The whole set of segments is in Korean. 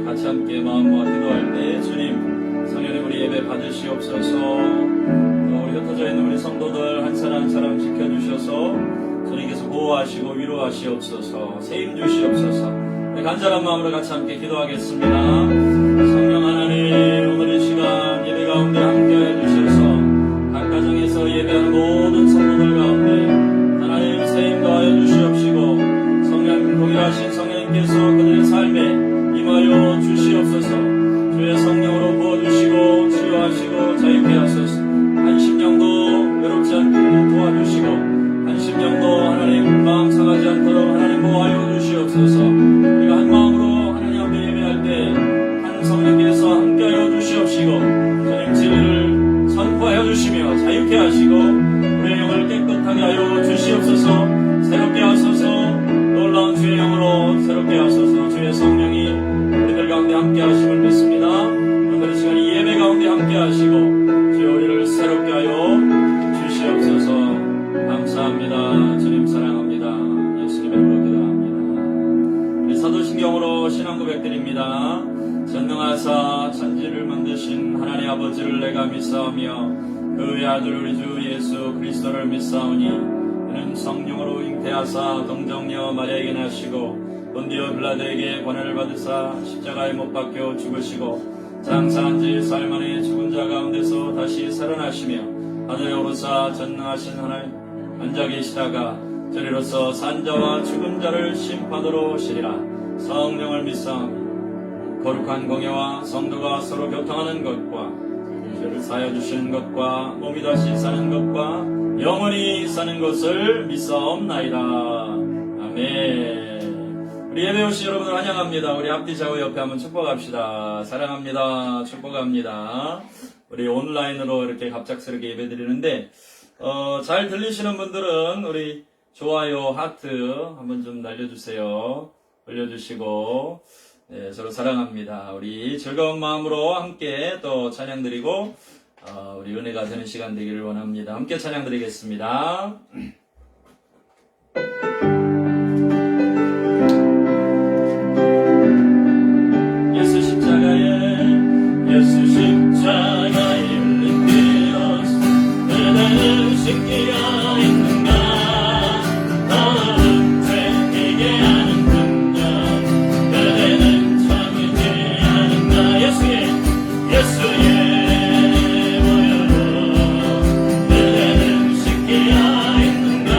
같이 함께 마음 모아 기도할 때 주님 성령님 우리 예배 받으시옵소서. 또 우리 흩어져 있는 우리 성도들 한 사람 한 사람 지켜주셔서 주님께서 보호하시고 위로하시옵소서. 세임 주시옵소서. 간절한 마음으로 같이 함께 기도하겠습니다. 성령 하나님 오늘 이 시간 예배 가운데 함께해 주셔서 각 가정에서 예배하는 모든 성도들 가운데 하나님 세임 더하여 주시옵시고 성령 동일하신 성령님께서 그들의 삶에 임하여 주시옵소서. 주의 성령으로 부어주시고 치유하시고 자유케 하소서. 한 심령도 외롭지 않게 도와주시고 한 심령도 하나님 마음 상하지 않도록 하나님 보호하여 주시옵소서. 우리가 한 마음으로 하나님 앞에 예배할 때 한 성령께서 함께하여 주시옵시고 주님 진리를 선포하여 주시며 자유케 하시고 우리의 영을 깨끗하게 하여 주시옵소서. 새롭게 하소서. 놀라운 주의 영으로 새롭게 하소서. 주의 성령이 우리들 가운데 함께 하심을 믿습니다. 오늘 이 시간 이 예배 가운데 함께 하시고 주여 우리를 새롭게 하여 주시옵소서. 감사합니다. 주님 사랑합니다. 예수님 이름으로 기도합니다. 우리 사도신경으로 신앙 고백드립니다. 전능하사 천지를 만드신 하나님 아버지를 내가 믿사오며 그의 아들 우리 주 예수 그리스도를 믿사오니 그는 성령으로 잉태하사 동정녀 마리아에게 나시고 본디오 빌라도에게 고난을 받으사 십자가에 못 박혀 죽으시고 장사한 지 사흘 만에 죽은 자 가운데서 다시 살아나시며 하늘에 오르사 전능하신 하나님 앉아 계시다가 저리로서 산자와 죽은 자를 심판으로 오시리라. 성령을 믿사오니 거룩한 공예와 성도가 서로 교통하는 것과 죄를 사하여 주시는 것과 몸이 다시 사는 것과 영원히 사는 것을 믿사옵나이다. 아멘. 우리 예배 오신 여러분을 환영합니다. 우리 앞뒤 좌우 옆에 한번 축복합시다. 사랑합니다. 축복합니다. 우리 온라인으로 이렇게 갑작스럽게 예배 드리는데 잘 들리시는 분들은 우리 좋아요 하트 한번 좀 날려주세요. 올려주시고 네, 서로 사랑합니다. 우리 즐거운 마음으로 함께 또 찬양 드리고 우리 은혜가 되는 시간 되기를 원합니다. 함께 찬양 드리겠습니다. 예수 십자가에 흘린 피로 그대는 신기가 있는가 너는 죄이게 하는 능력 그대는 참이지 않은가 예수의 보혈로 그대는 신기가 있는가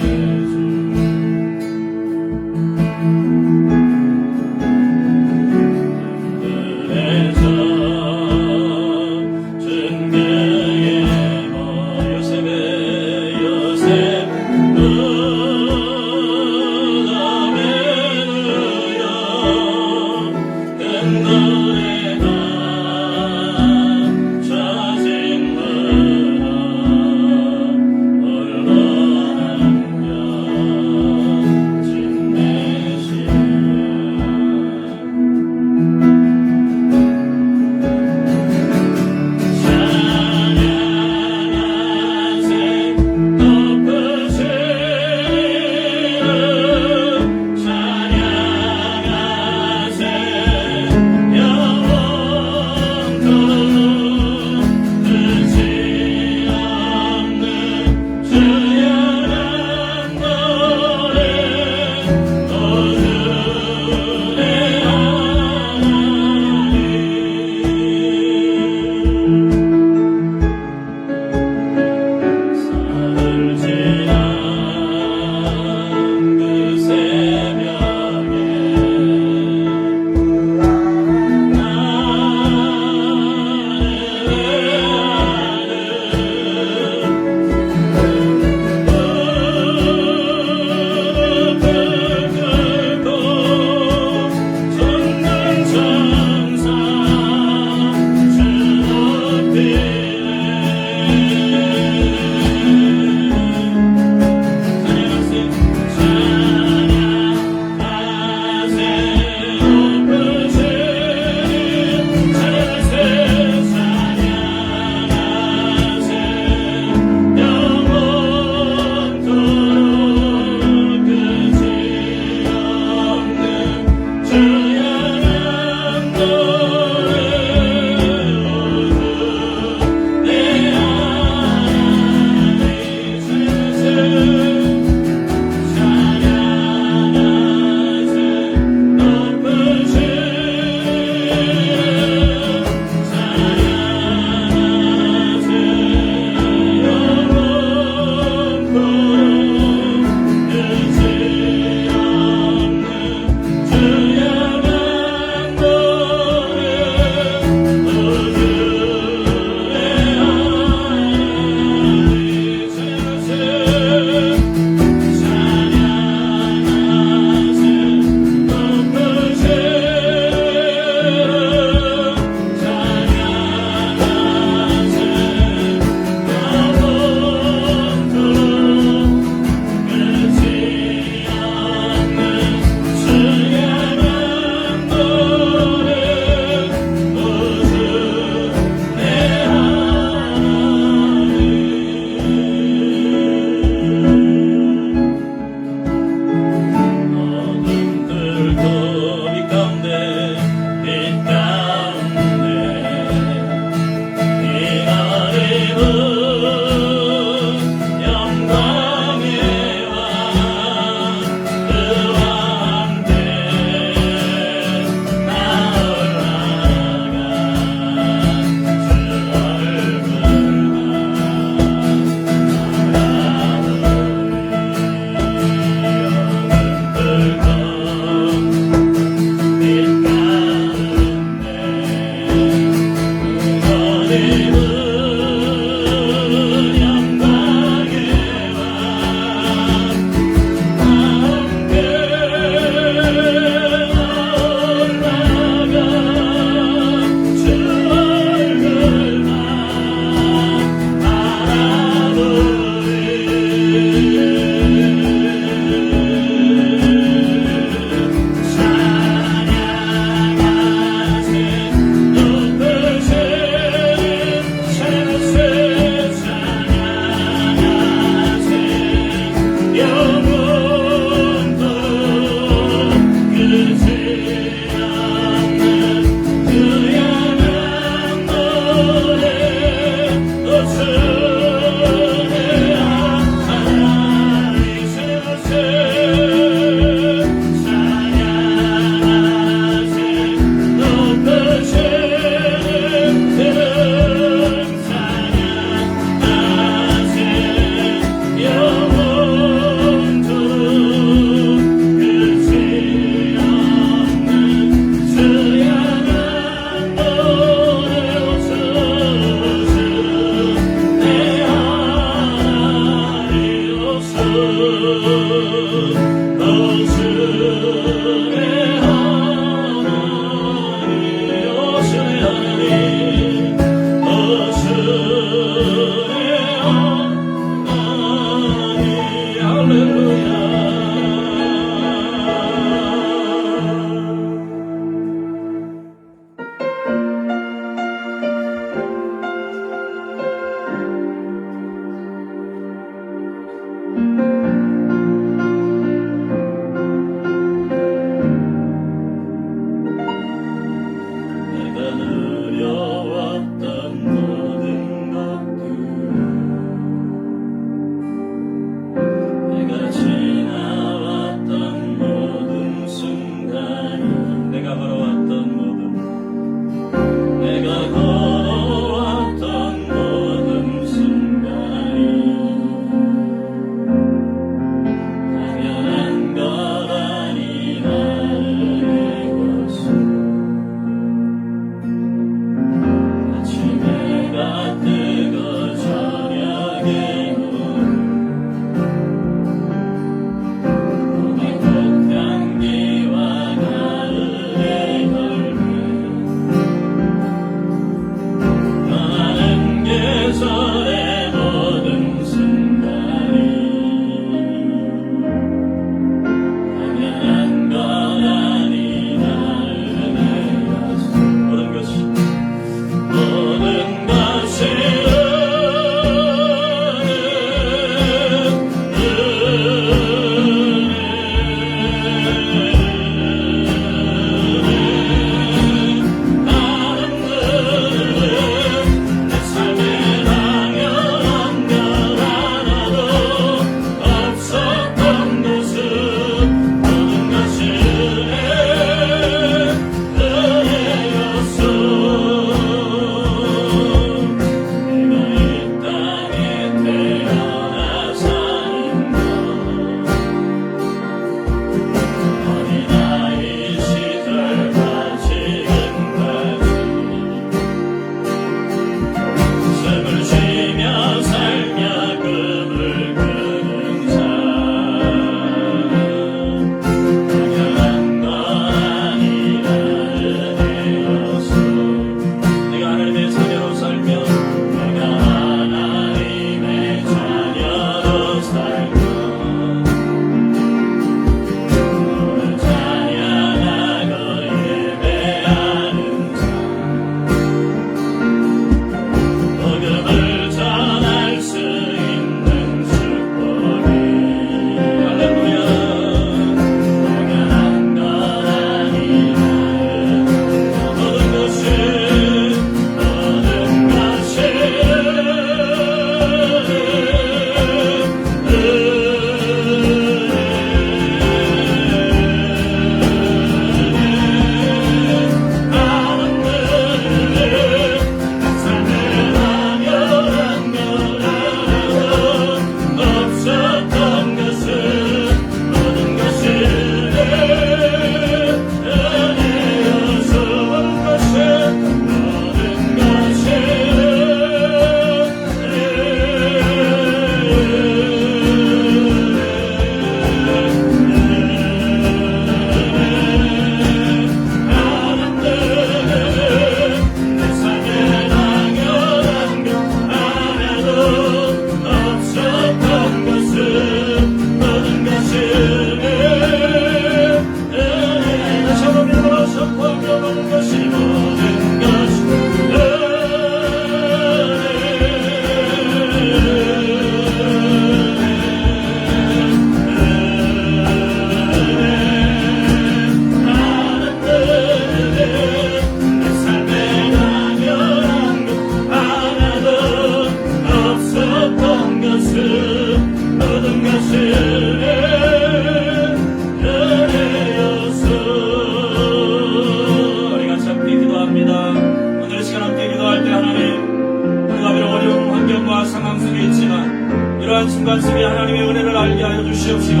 이러한 순간 속에 하나님의 은혜를 알게 하여 주시옵시고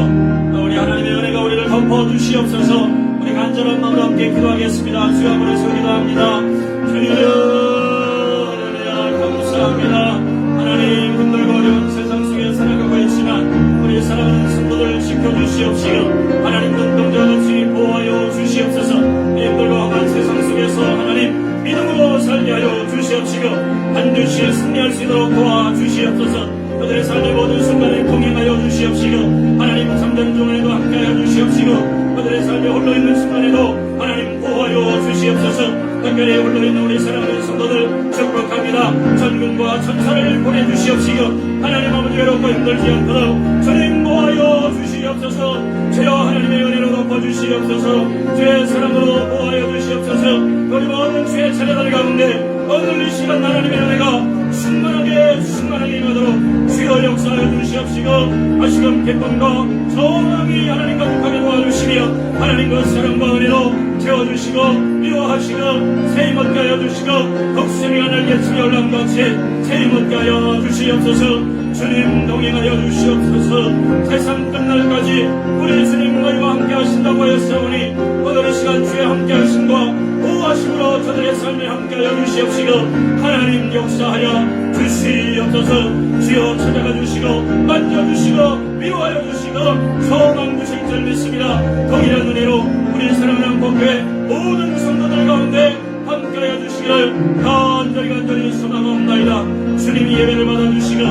또 우리 하나님의 은혜가 우리를 덮어 주시옵소서. 우리 간절한 마음으로 함께 기도하겠습니다. 주여 한번 기도합니다. 주여 은혜야 감사합니다. 하나님 힘들고 어려운 세상 속에 살아가고 있지만 우리 사랑하는 성도들 지켜주시옵시고 하나님 눈동자 없이 보호하여 주시옵소서. 힘들고 험한 세상 속에서 하나님 믿음으로 살게 하여 주시옵시고 반드시 승리할 수 있도록 도와주시옵소서. 그들의 삶의 모든 순간에 동행하여 주시옵시고 하나님 잠자는 중에도 함께하여 주시옵시고 그들의 삶에 홀로있는 순간에도 하나님 보호하여 주시옵소서. 특별히 홀로있는 우리 사랑하는 성도들 축복합니다. 전군과 천사를 보내주시옵시고 하나님 아버지 외롭고 힘들지 않도록 주님 보호하여 주시옵소서. 주여 하나님의 은혜로 덮어주시옵소서. 주의 사랑으로 보호하여 주시옵소서. 우리 모든 주의 자녀들 가운데 오늘 이 시간 하나님의 은혜가 충만하게 임하도록 주여 역사하여 주시옵시고 다시금 기쁨과 소망이 하나님 가득하게 도와주시며 하나님과 사랑과 은혜로 채워주시고 위로하시고 새힘 얻게 하여 주시고 독수리 하늘 예수의 올람같이 새힘 얻게 하여 주시옵소서. 주님 동행하여 주시옵소서. 세상 끝날까지 우리 주님 너희와 함께 하신다고 하였사오니 오늘 이 시간 주의 함께 하심과 보호하심으로 저들의 삶에 함께하여 주시옵시고 하나님 역사하여 주시옵소서. 주여 찾아가 주시고 만져주시고 위로하여 주시고 소망 주실 줄 믿습니다. 동일한 은혜로 우리 사랑하는 법회 모든 성도들 가운데 함께하여 주시기를 간절히 소망하옵나이다. 주님이 예배를 받아주시고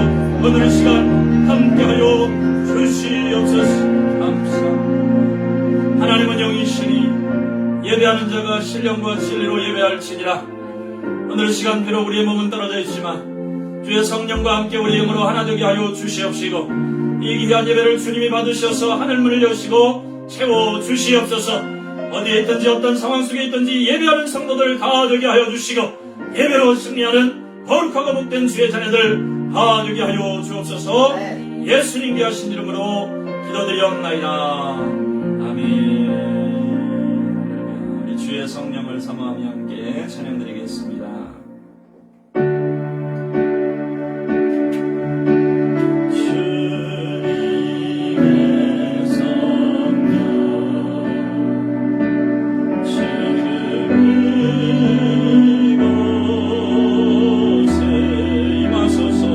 오늘 이 시간 함께하여 주시옵소서. 감사합니다. 하나님은 영이시니 예배하는 자가 신령과 진리로 예배할지니라. 오늘 시간 비록 우리의 몸은 떨어져 있지만 주의 성령과 함께 우리 영으로 하나 되게 하여 주시옵시고 이 귀한 예배를 주님이 받으셔서 하늘문을 여시고 채워 주시옵소서. 어디에 있든지 어떤 상황 속에 있든지 예배하는 성도들 다 되게 하여 주시고 예배로 승리하는 거룩하고 복된 주의 자녀들 다 되게 하여 주옵소서. 예수님 귀하신 이름으로 기도드리옵나이다. 아멘. 주의 성령을 사모하며 함께 찬양드리겠습니다. 주님의 성령 지금 이곳에 임하소서.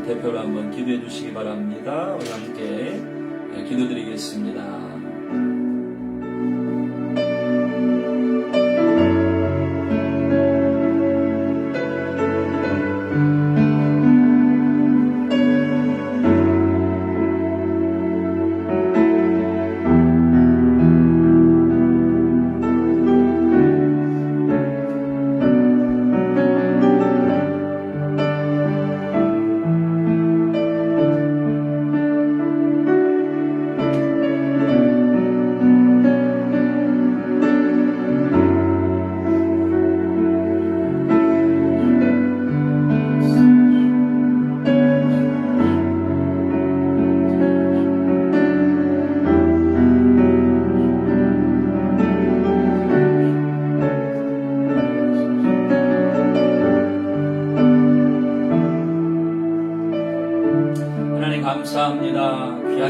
대표로 한번 기도해 주시기 바랍니다. 우리 함께 기도드리겠습니다.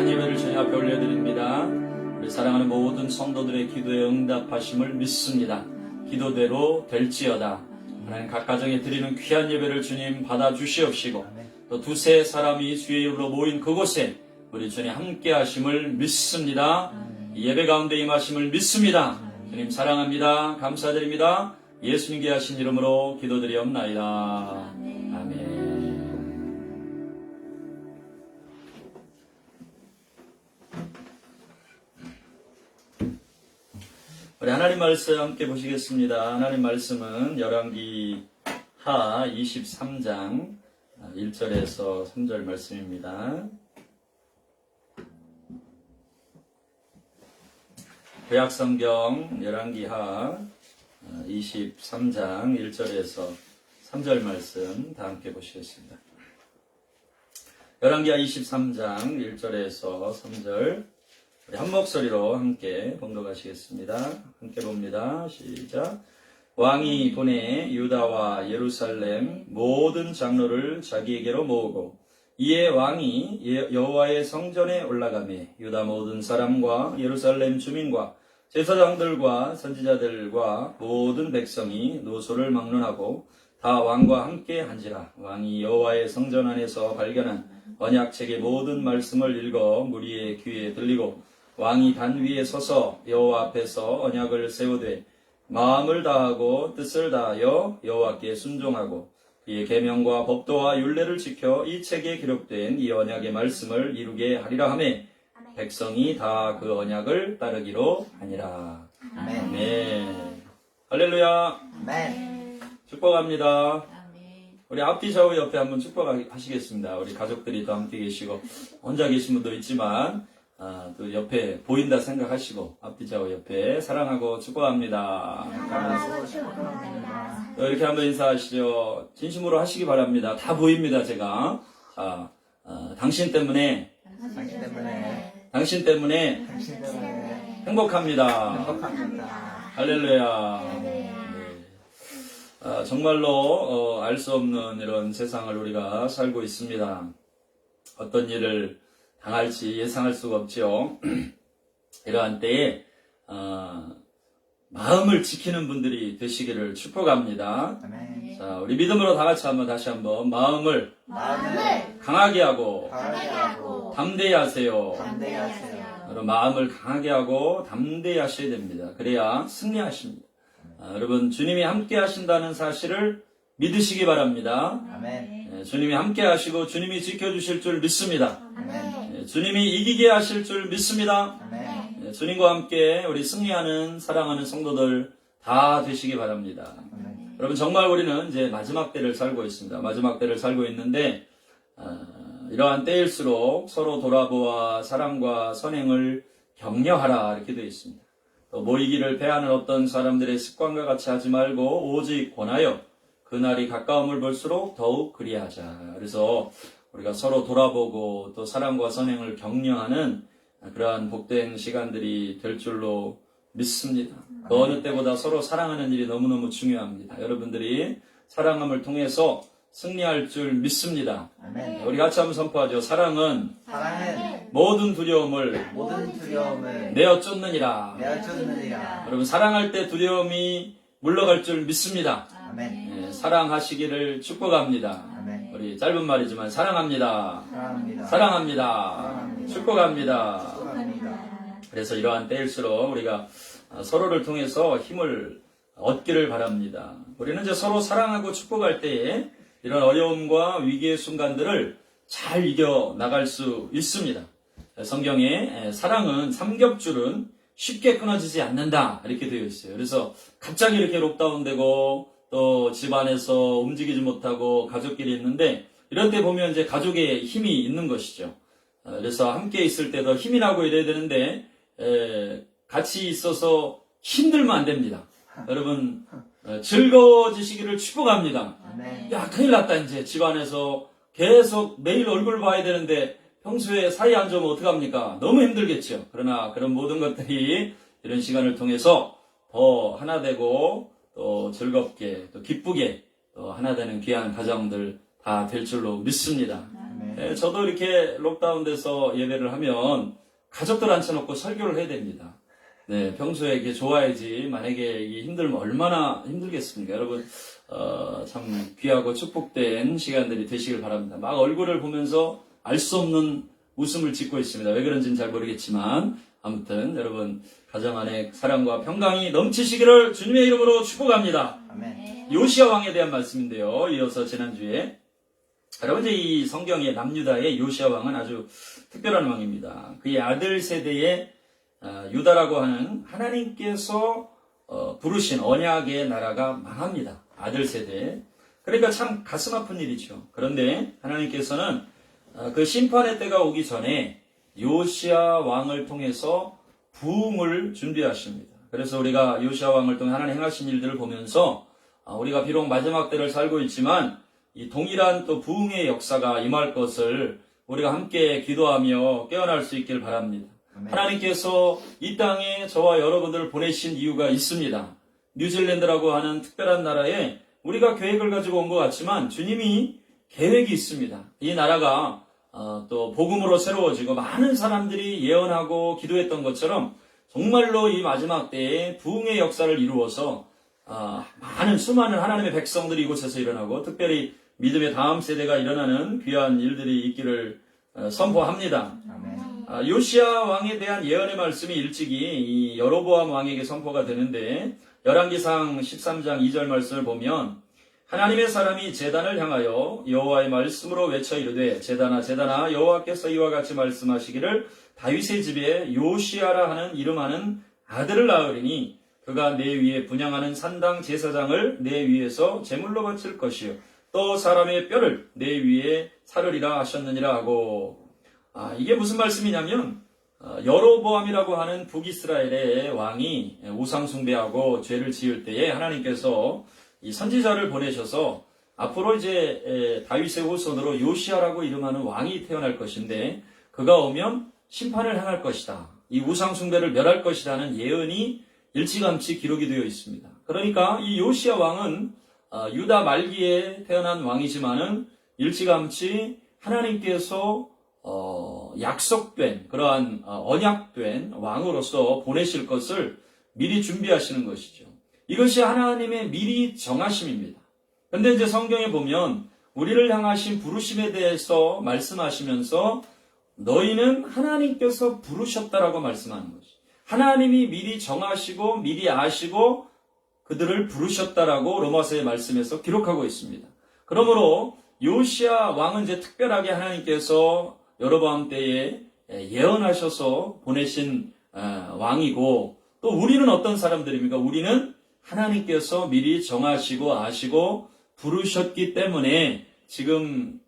귀한 예배를 주님 앞에 올려드립니다. 우리 사랑하는 모든 성도들의 기도에 응답하심을 믿습니다. 기도대로 될지어다. 하나님 각 가정에 드리는 귀한 예배를 주님 받아주시옵시고 또 두세 사람이 주의 이름으로 모인 그곳에 우리 주님 함께 하심을 믿습니다. 이 예배 가운데 임하심을 믿습니다. 주님 사랑합니다. 감사드립니다. 예수님께 하신 이름으로 기도드리옵나이다. 아멘. 우리 하나님 말씀 함께 보시겠습니다. 하나님 말씀은 열왕기 하 23장 1절에서 3절 말씀입니다. 구약성경 열왕기 하 23장 1절에서 3절 말씀 다 함께 보시겠습니다. 열왕기 하 23장 1절에서 3절 우리 한 목소리로 함께 봉독하시겠습니다. 함께 봅니다. 시작. 왕이 보내 유다와 예루살렘 모든 장로를 자기에게로 모으고 이에 왕이 여호와의 성전에 올라가매 유다 모든 사람과 예루살렘 주민과 제사장들과 선지자들과 모든 백성이 노소를 막론하고 다 왕과 함께 한지라. 왕이 여호와의 성전 안에서 발견한 언약책의 모든 말씀을 읽어 무리의 귀에 들리고 왕이 단 위에 서서 여호와 앞에서 언약을 세우되 마음을 다하고 뜻을 다하여 여호와께 순종하고 그의 계명과 법도와 율례를 지켜 이 책에 기록된 이 언약의 말씀을 이루게 하리라 하매 백성이 다 그 언약을 따르기로 하니라. 아멘. 네. 할렐루야. 아멘. 축복합니다. 우리 앞뒤 좌우 옆에 한번 축복하시겠습니다. 우리 가족들이 또 함께 계시고 혼자 계신 분도 있지만 또 옆에 보인다 생각하시고 앞뒤 좌우 옆에 사랑하고 축복합니다. 또 이렇게 한번 인사하시죠. 진심으로 하시기 바랍니다. 다 보입니다. 제가 당신 때문에 행복합니다. 할렐루야. 네. 정말로 알 수 없는 이런 세상을 우리가 살고 있습니다. 어떤 일을 당할지 예상할 수가 없죠. 이러한 때에 마음을 지키는 분들이 되시기를 축복합니다. 아멘. 자, 우리 믿음으로 다 같이 다시 한번 마음을 강하게 하고 담대히 하세요. 여러분 마음을 강하게 하고 담대히 하셔야 됩니다. 그래야 승리하십니다. 여러분 주님이 함께 하신다는 사실을 믿으시기 바랍니다. 아멘. 주님이 함께 하시고 주님이 지켜주실 줄 믿습니다. 아멘. 주님이 이기게 하실 줄 믿습니다. 아멘. 주님과 함께 우리 승리하는 사랑하는 성도들 다 되시기 바랍니다. 아멘. 여러분 정말 우리는 이제 마지막 때를 살고 있습니다. 마지막 때를 살고 있는데 이러한 때일수록 서로 돌아보아 사랑과 선행을 격려하라 이렇게 되어 있습니다. 또 모이기를 패하는 어떤 사람들의 습관과 같이 하지 말고 오직 권하여 그날이 가까움을 볼수록 더욱 그리하자. 그래서 우리가 서로 돌아보고 또 사랑과 선행을 격려하는 그러한 복된 시간들이 될 줄로 믿습니다. 그 어느 때보다 서로 사랑하는 일이 너무너무 중요합니다. 여러분들이 사랑함을 통해서 승리할 줄 믿습니다. 아멘. 우리 같이 한번 선포하죠. 사랑은 모든 두려움을 내어 쫓느니라. 여러분 사랑할 때 두려움이 물러갈 줄 믿습니다. 아멘. 사랑하시기를 축복합니다. 아멘. 우리 짧은 말이지만 사랑합니다. 사랑합니다. 축복합니다. 그래서 이러한 때일수록 우리가 서로를 통해서 힘을 얻기를 바랍니다. 우리는 이제 서로 사랑하고 축복할 때에 이런 어려움과 위기의 순간들을 잘 이겨 나갈 수 있습니다. 성경에 사랑은 삼겹줄은 쉽게 끊어지지 않는다 이렇게 되어 있어요. 그래서 갑자기 이렇게 록다운되고 또 집안에서 움직이지 못하고 가족끼리 있는데 이런 때 보면 이제 가족의 힘이 있는 것이죠. 그래서 함께 있을 때 더 힘이 나고 이래야 되는데 같이 있어서 힘들면 안 됩니다. 여러분 즐거워지시기를 축복합니다. 야 큰일 났다 이제 집안에서 계속 매일 얼굴 봐야 되는데 평소에 사이 안 좋으면 어떡합니까? 너무 힘들겠죠. 그러나 그런 모든 것들이 이런 시간을 통해서 더 하나 되고 또 즐겁게 또 기쁘게 또 하나 되는 귀한 가정들 다 될 줄로 믿습니다. 예, 저도 이렇게 록다운 돼서 예배를 하면 가족들 앉혀놓고 설교를 해야 됩니다. 네, 평소에 이게 좋아야지. 만약에 이게 힘들면 얼마나 힘들겠습니까? 여러분, 참 귀하고 축복된 시간들이 되시길 바랍니다. 막 얼굴을 보면서 알 수 없는 웃음을 짓고 있습니다. 왜 그런지는 잘 모르겠지만, 아무튼 여러분, 가정 안에 사랑과 평강이 넘치시기를 주님의 이름으로 축복합니다. 아멘. 요시야 왕에 대한 말씀인데요. 이어서 지난주에 여러분, 이제 이 성경의 남유다의 요시야 왕은 아주 특별한 왕입니다. 그의 아들 세대의 유다라고 하는 하나님께서 부르신 언약의 나라가 망합니다. 아들 세대. 그러니까 참 가슴 아픈 일이죠. 그런데 하나님께서는 그 심판의 때가 오기 전에 요시야 왕을 통해서 부흥을 준비하십니다. 그래서 우리가 요시야 왕을 통해 하나님 행하신 일들을 보면서 우리가 비록 마지막 때를 살고 있지만 이 동일한 또 부흥의 역사가 임할 것을 우리가 함께 기도하며 깨어날 수 있길 바랍니다. 아멘. 하나님께서 이 땅에 저와 여러분들을 보내신 이유가 있습니다. 뉴질랜드라고 하는 특별한 나라에 우리가 계획을 가지고 온 것 같지만 주님이 계획이 있습니다. 이 나라가 또 복음으로 새로워지고 많은 사람들이 예언하고 기도했던 것처럼 정말로 이 마지막 때에 부흥의 역사를 이루어서 많은 수많은 하나님의 백성들이 이곳에서 일어나고 특별히 믿음의 다음 세대가 일어나는 귀한 일들이 있기를 선포합니다. 아멘. 요시야 왕에 대한 예언의 말씀이 일찍이 이 여로보암 왕에게 선포가 되는데 열왕기상 13장 2절 말씀을 보면 하나님의 사람이 제단을 향하여 여호와의 말씀으로 외쳐 이르되 제단아 여호와께서 이와 같이 말씀하시기를 다윗의 집에 요시야라 하는 이름하는 아들을 낳으리니 그가 내 위에 분향하는 산당 제사장을 내 위에서 제물로 바칠 것이요 또 사람의 뼈를 내 위에 사르리라 하셨느니라 하고 이게 무슨 말씀이냐면 여로보암이라고 하는 북이스라엘의 왕이 우상 숭배하고 죄를 지을 때에 하나님께서 이 선지자를 보내셔서 앞으로 이제 다윗의 후손으로 요시야라고 이름하는 왕이 태어날 것인데 그가 오면 심판을 행할 것이다. 이 우상 숭배를 멸할 것이라는 예언이 일찌감치 기록이 되어 있습니다. 그러니까 이 요시야 왕은 유다 말기에 태어난 왕이지만은 일찌감치 하나님께서 약속된 그러한 언약된 왕으로서 보내실 것을 미리 준비하시는 것이죠. 이것이 하나님의 미리 정하심입니다. 그런데 이제 성경에 보면 우리를 향하신 부르심에 대해서 말씀하시면서 너희는 하나님께서 부르셨다라고 말씀하는 것이. 하나님이 미리 정하시고 미리 아시고 그들을 부르셨다라고 로마서의 말씀에서 기록하고 있습니다. 그러므로 요시야 왕은 이제 특별하게 하나님께서 여로보암 때에 예언하셔서 보내신 왕이고 또 우리는 어떤 사람들입니까? 우리는 하나님께서 미리 정하시고 아시고 부르셨기 때문에 지금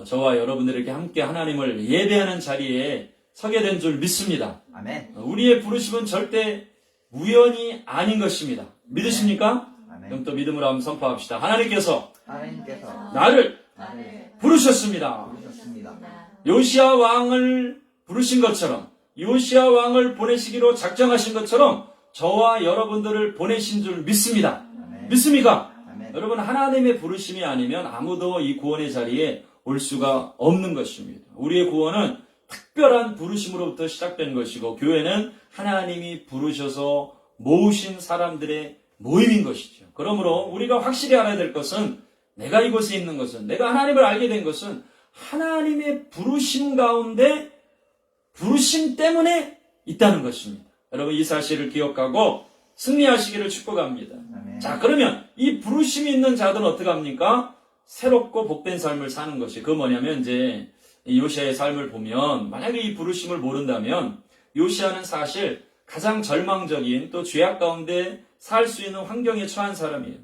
저와 여러분들에게 함께 하나님을 예배하는 자리에 서게 된 줄 믿습니다. 아멘. 우리의 부르심은 절대 우연이 아닌 것입니다. 믿으십니까? 아멘. 그럼 또 믿음으로 한번 선포합시다. 하나님께서 하나님께서 나를 나를 부르셨습니다. 부르셨습니다. 요시야 왕을 부르신 것처럼 요시야 왕을 보내시기로 작정하신 것처럼 저와 여러분들을 보내신 줄 믿습니다. 아멘. 믿습니까? 아멘. 여러분 하나님의 부르심이 아니면 아무도 이 구원의 자리에 올 수가 없는 것입니다. 우리의 구원은 특별한 부르심으로부터 시작된 것이고 교회는 하나님이 부르셔서 모으신 사람들의 모임인 것이죠. 그러므로 우리가 확실히 알아야 될 것은 내가 이곳에 있는 것은 내가 하나님을 알게 된 것은 하나님의 부르심 가운데 부르심 때문에 있다는 것입니다. 여러분 이 사실을 기억하고 승리하시기를 축복합니다. 아멘. 자 그러면 이 부르심이 있는 자들은 어떻게 합니까? 새롭고 복된 삶을 사는 것이 그 뭐냐면 이제 이 요시아의 삶을 보면 만약에 이 부르심을 모른다면 요시아는 사실 가장 절망적인 또 죄악 가운데 살 수 있는 환경에 처한 사람이에요.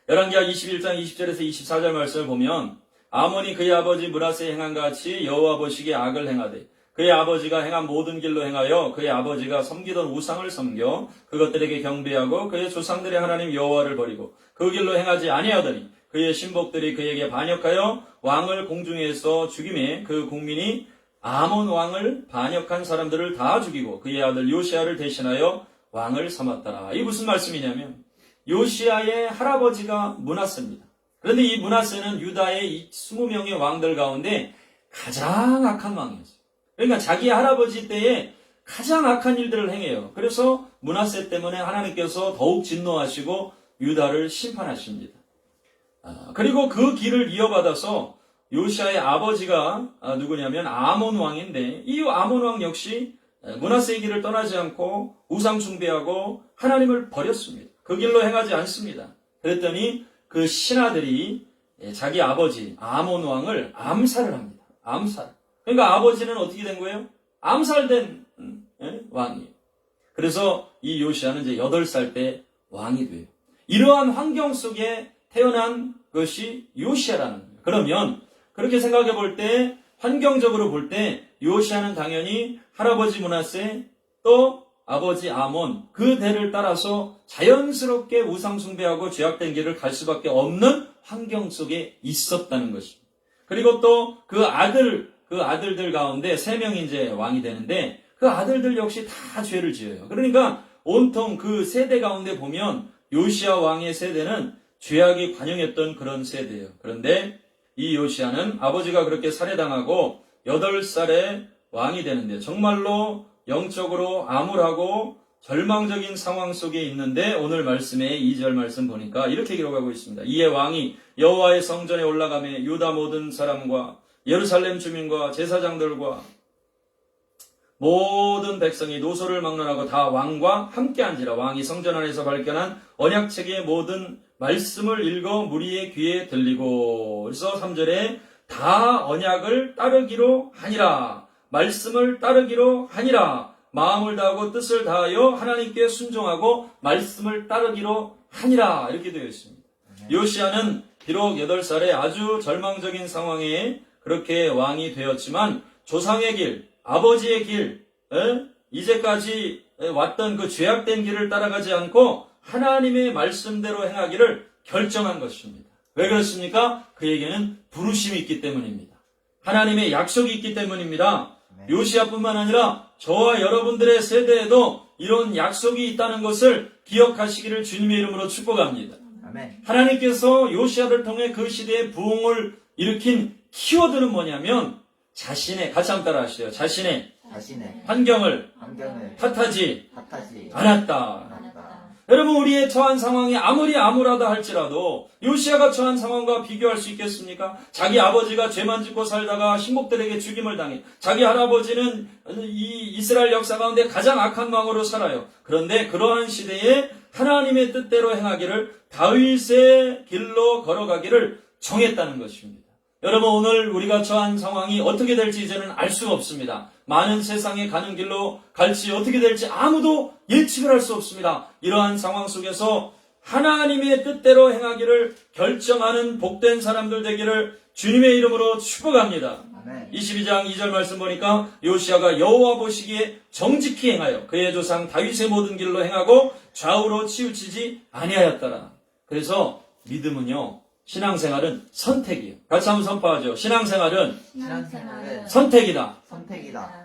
열왕기하 21장 20절에서 24절 말씀을 보면 아몬이 그의 아버지 므낫세의 행한 같이 여호와 보시기에 악을 행하되 그의 아버지가 행한 모든 길로 행하여 그의 아버지가 섬기던 우상을 섬겨 그것들에게 경배하고 그의 조상들의 하나님 여호와를 버리고 그 길로 행하지 아니하더니 그의 신복들이 그에게 반역하여 왕을 공중에서 죽임에 그 국민이 아몬 왕을 반역한 사람들을 다 죽이고 그의 아들 요시아를 대신하여 왕을 삼았더라. 이 무슨 말씀이냐면 요시아의 할아버지가 므낫세입니다. 그런데 이 므낫세는 유다의 이 20명의 왕들 가운데 가장 악한 왕이었어요. 그러니까 자기 할아버지 때에 가장 악한 일들을 행해요. 그래서 므낫세 때문에 하나님께서 더욱 진노하시고 유다를 심판하십니다. 그리고 그 길을 이어받아서 요시아의 아버지가 누구냐면 아몬 왕인데, 이 아몬 왕 역시 므낫세의 길을 떠나지 않고 우상 숭배하고 하나님을 버렸습니다. 그 길로 행하지 않습니다. 그랬더니 그 신하들이 자기 아버지 아몬 왕을 암살을 합니다. 암살. 그러니까 아버지는 어떻게 된 거예요? 암살된 왕이에요. 그래서 이 요시아는 이제 8살 때 왕이 돼요. 이러한 환경 속에 태어난 것이 요시아라는 거예요. 그러면 그렇게 생각해 볼 때, 환경적으로 볼 때 요시아는 당연히 할아버지 므낫세 또 아버지 아몬 그 대를 따라서 자연스럽게 우상 숭배하고 죄악된 길을 갈 수밖에 없는 환경 속에 있었다는 것입니다. 그리고 또 그 아들들 가운데 3명이 이제 왕이 되는데, 그 아들들 역시 다 죄를 지어요. 그러니까 온통 그 세대 가운데 보면 요시아 왕의 세대는 죄악이 관영했던 그런 세대예요. 그런데 이 요시아는 아버지가 그렇게 살해당하고 8살에 왕이 되는데 정말로 영적으로 암울하고 절망적인 상황 속에 있는데, 오늘 말씀에 2절 말씀 보니까 이렇게 기록하고 있습니다. 이에 왕이 여호와의 성전에 올라가며 유다 모든 사람과 예루살렘 주민과 제사장들과 모든 백성이 노소를 막론하고 다 왕과 함께 앉으라. 왕이 성전 안에서 발견한 언약책의 모든 말씀을 읽어 무리의 귀에 들리고, 그래서 3절에 다 언약을 따르기로 하니라. 말씀을 따르기로 하니라. 마음을 다하고 뜻을 다하여 하나님께 순종하고 말씀을 따르기로 하니라. 이렇게 되어 있습니다. 요시아는 비록 8살에 아주 절망적인 상황에 그렇게 왕이 되었지만 조상의 길, 아버지의 길, 이제까지 왔던 그 죄악된 길을 따라가지 않고 하나님의 말씀대로 행하기를 결정한 것입니다. 왜 그렇습니까? 그에게는 부르심이 있기 때문입니다. 하나님의 약속이 있기 때문입니다. 요시아뿐만 아니라 저와 여러분들의 세대에도 이런 약속이 있다는 것을 기억하시기를 주님의 이름으로 축복합니다. 아멘. 하나님께서 요시아를 통해 그 시대의 부흥을 일으킨 키워드는 뭐냐면, 자신의, 같이 한번 따라 하시죠. 자신의 환경을 탓하지 않았다. 여러분, 우리의 처한 상황이 아무리 암울하다 할지라도 요시아가 처한 상황과 비교할 수 있겠습니까? 자기 아버지가 죄만 짓고 살다가 신복들에게 죽임을 당해, 자기 할아버지는 이 이스라엘 역사 가운데 가장 악한 왕으로 살아요. 그런데 그러한 시대에 하나님의 뜻대로 행하기를, 다윗의 길로 걸어가기를 정했다는 것입니다. 여러분, 오늘 우리가 처한 상황이 어떻게 될지 이제는 알 수가 없습니다. 많은 세상에 가는 길로 갈지 어떻게 될지 아무도 예측을 할 수 없습니다. 이러한 상황 속에서 하나님의 뜻대로 행하기를 결정하는 복된 사람들 되기를 주님의 이름으로 축복합니다. 아멘. 22장 2절 말씀 보니까 요시아가 여호와 보시기에 정직히 행하여 그의 조상 다윗의 모든 길로 행하고 좌우로 치우치지 아니하였더라. 그래서 믿음은요, 신앙생활은 선택이에요. 같이 한번 선포하죠. 신앙생활은 선택이다.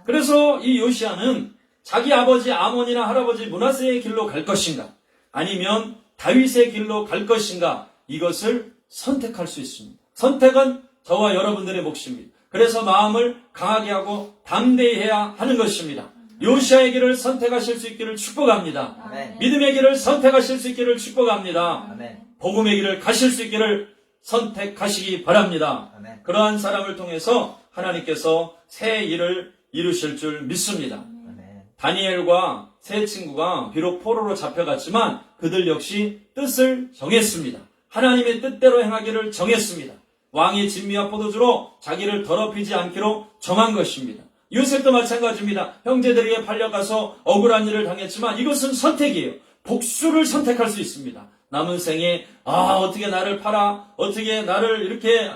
그래서 이 요시아는 자기 아버지 아몬이나 할아버지 므낫세의 길로 갈 것인가, 아니면 다윗의 길로 갈 것인가, 이것을 선택할 수 있습니다. 선택은 저와 여러분들의 몫입니다. 그래서 마음을 강하게 하고 담대히 해야 하는 것입니다. 요시아의 길을 선택하실 수 있기를 축복합니다. 아멘. 믿음의 길을 선택하실 수 있기를 축복합니다. 아멘. 복음의 길을 가실 수 있기를 선택하시기 바랍니다. 아멘. 그러한 사람을 통해서 하나님께서 새 일을 이루실 줄 믿습니다. 아멘. 다니엘과 세 친구가 비록 포로로 잡혀갔지만 그들 역시 뜻을 정했습니다. 하나님의 뜻대로 행하기를 정했습니다. 왕의 진미와 포도주로 자기를 더럽히지 않기로 정한 것입니다. 요셉도 마찬가지입니다. 형제들에게 팔려가서 억울한 일을 당했지만 이것은 선택이에요. 복수를 선택할 수 있습니다. 남은 생에 어떻게 나를 팔아, 어떻게 나를 이렇게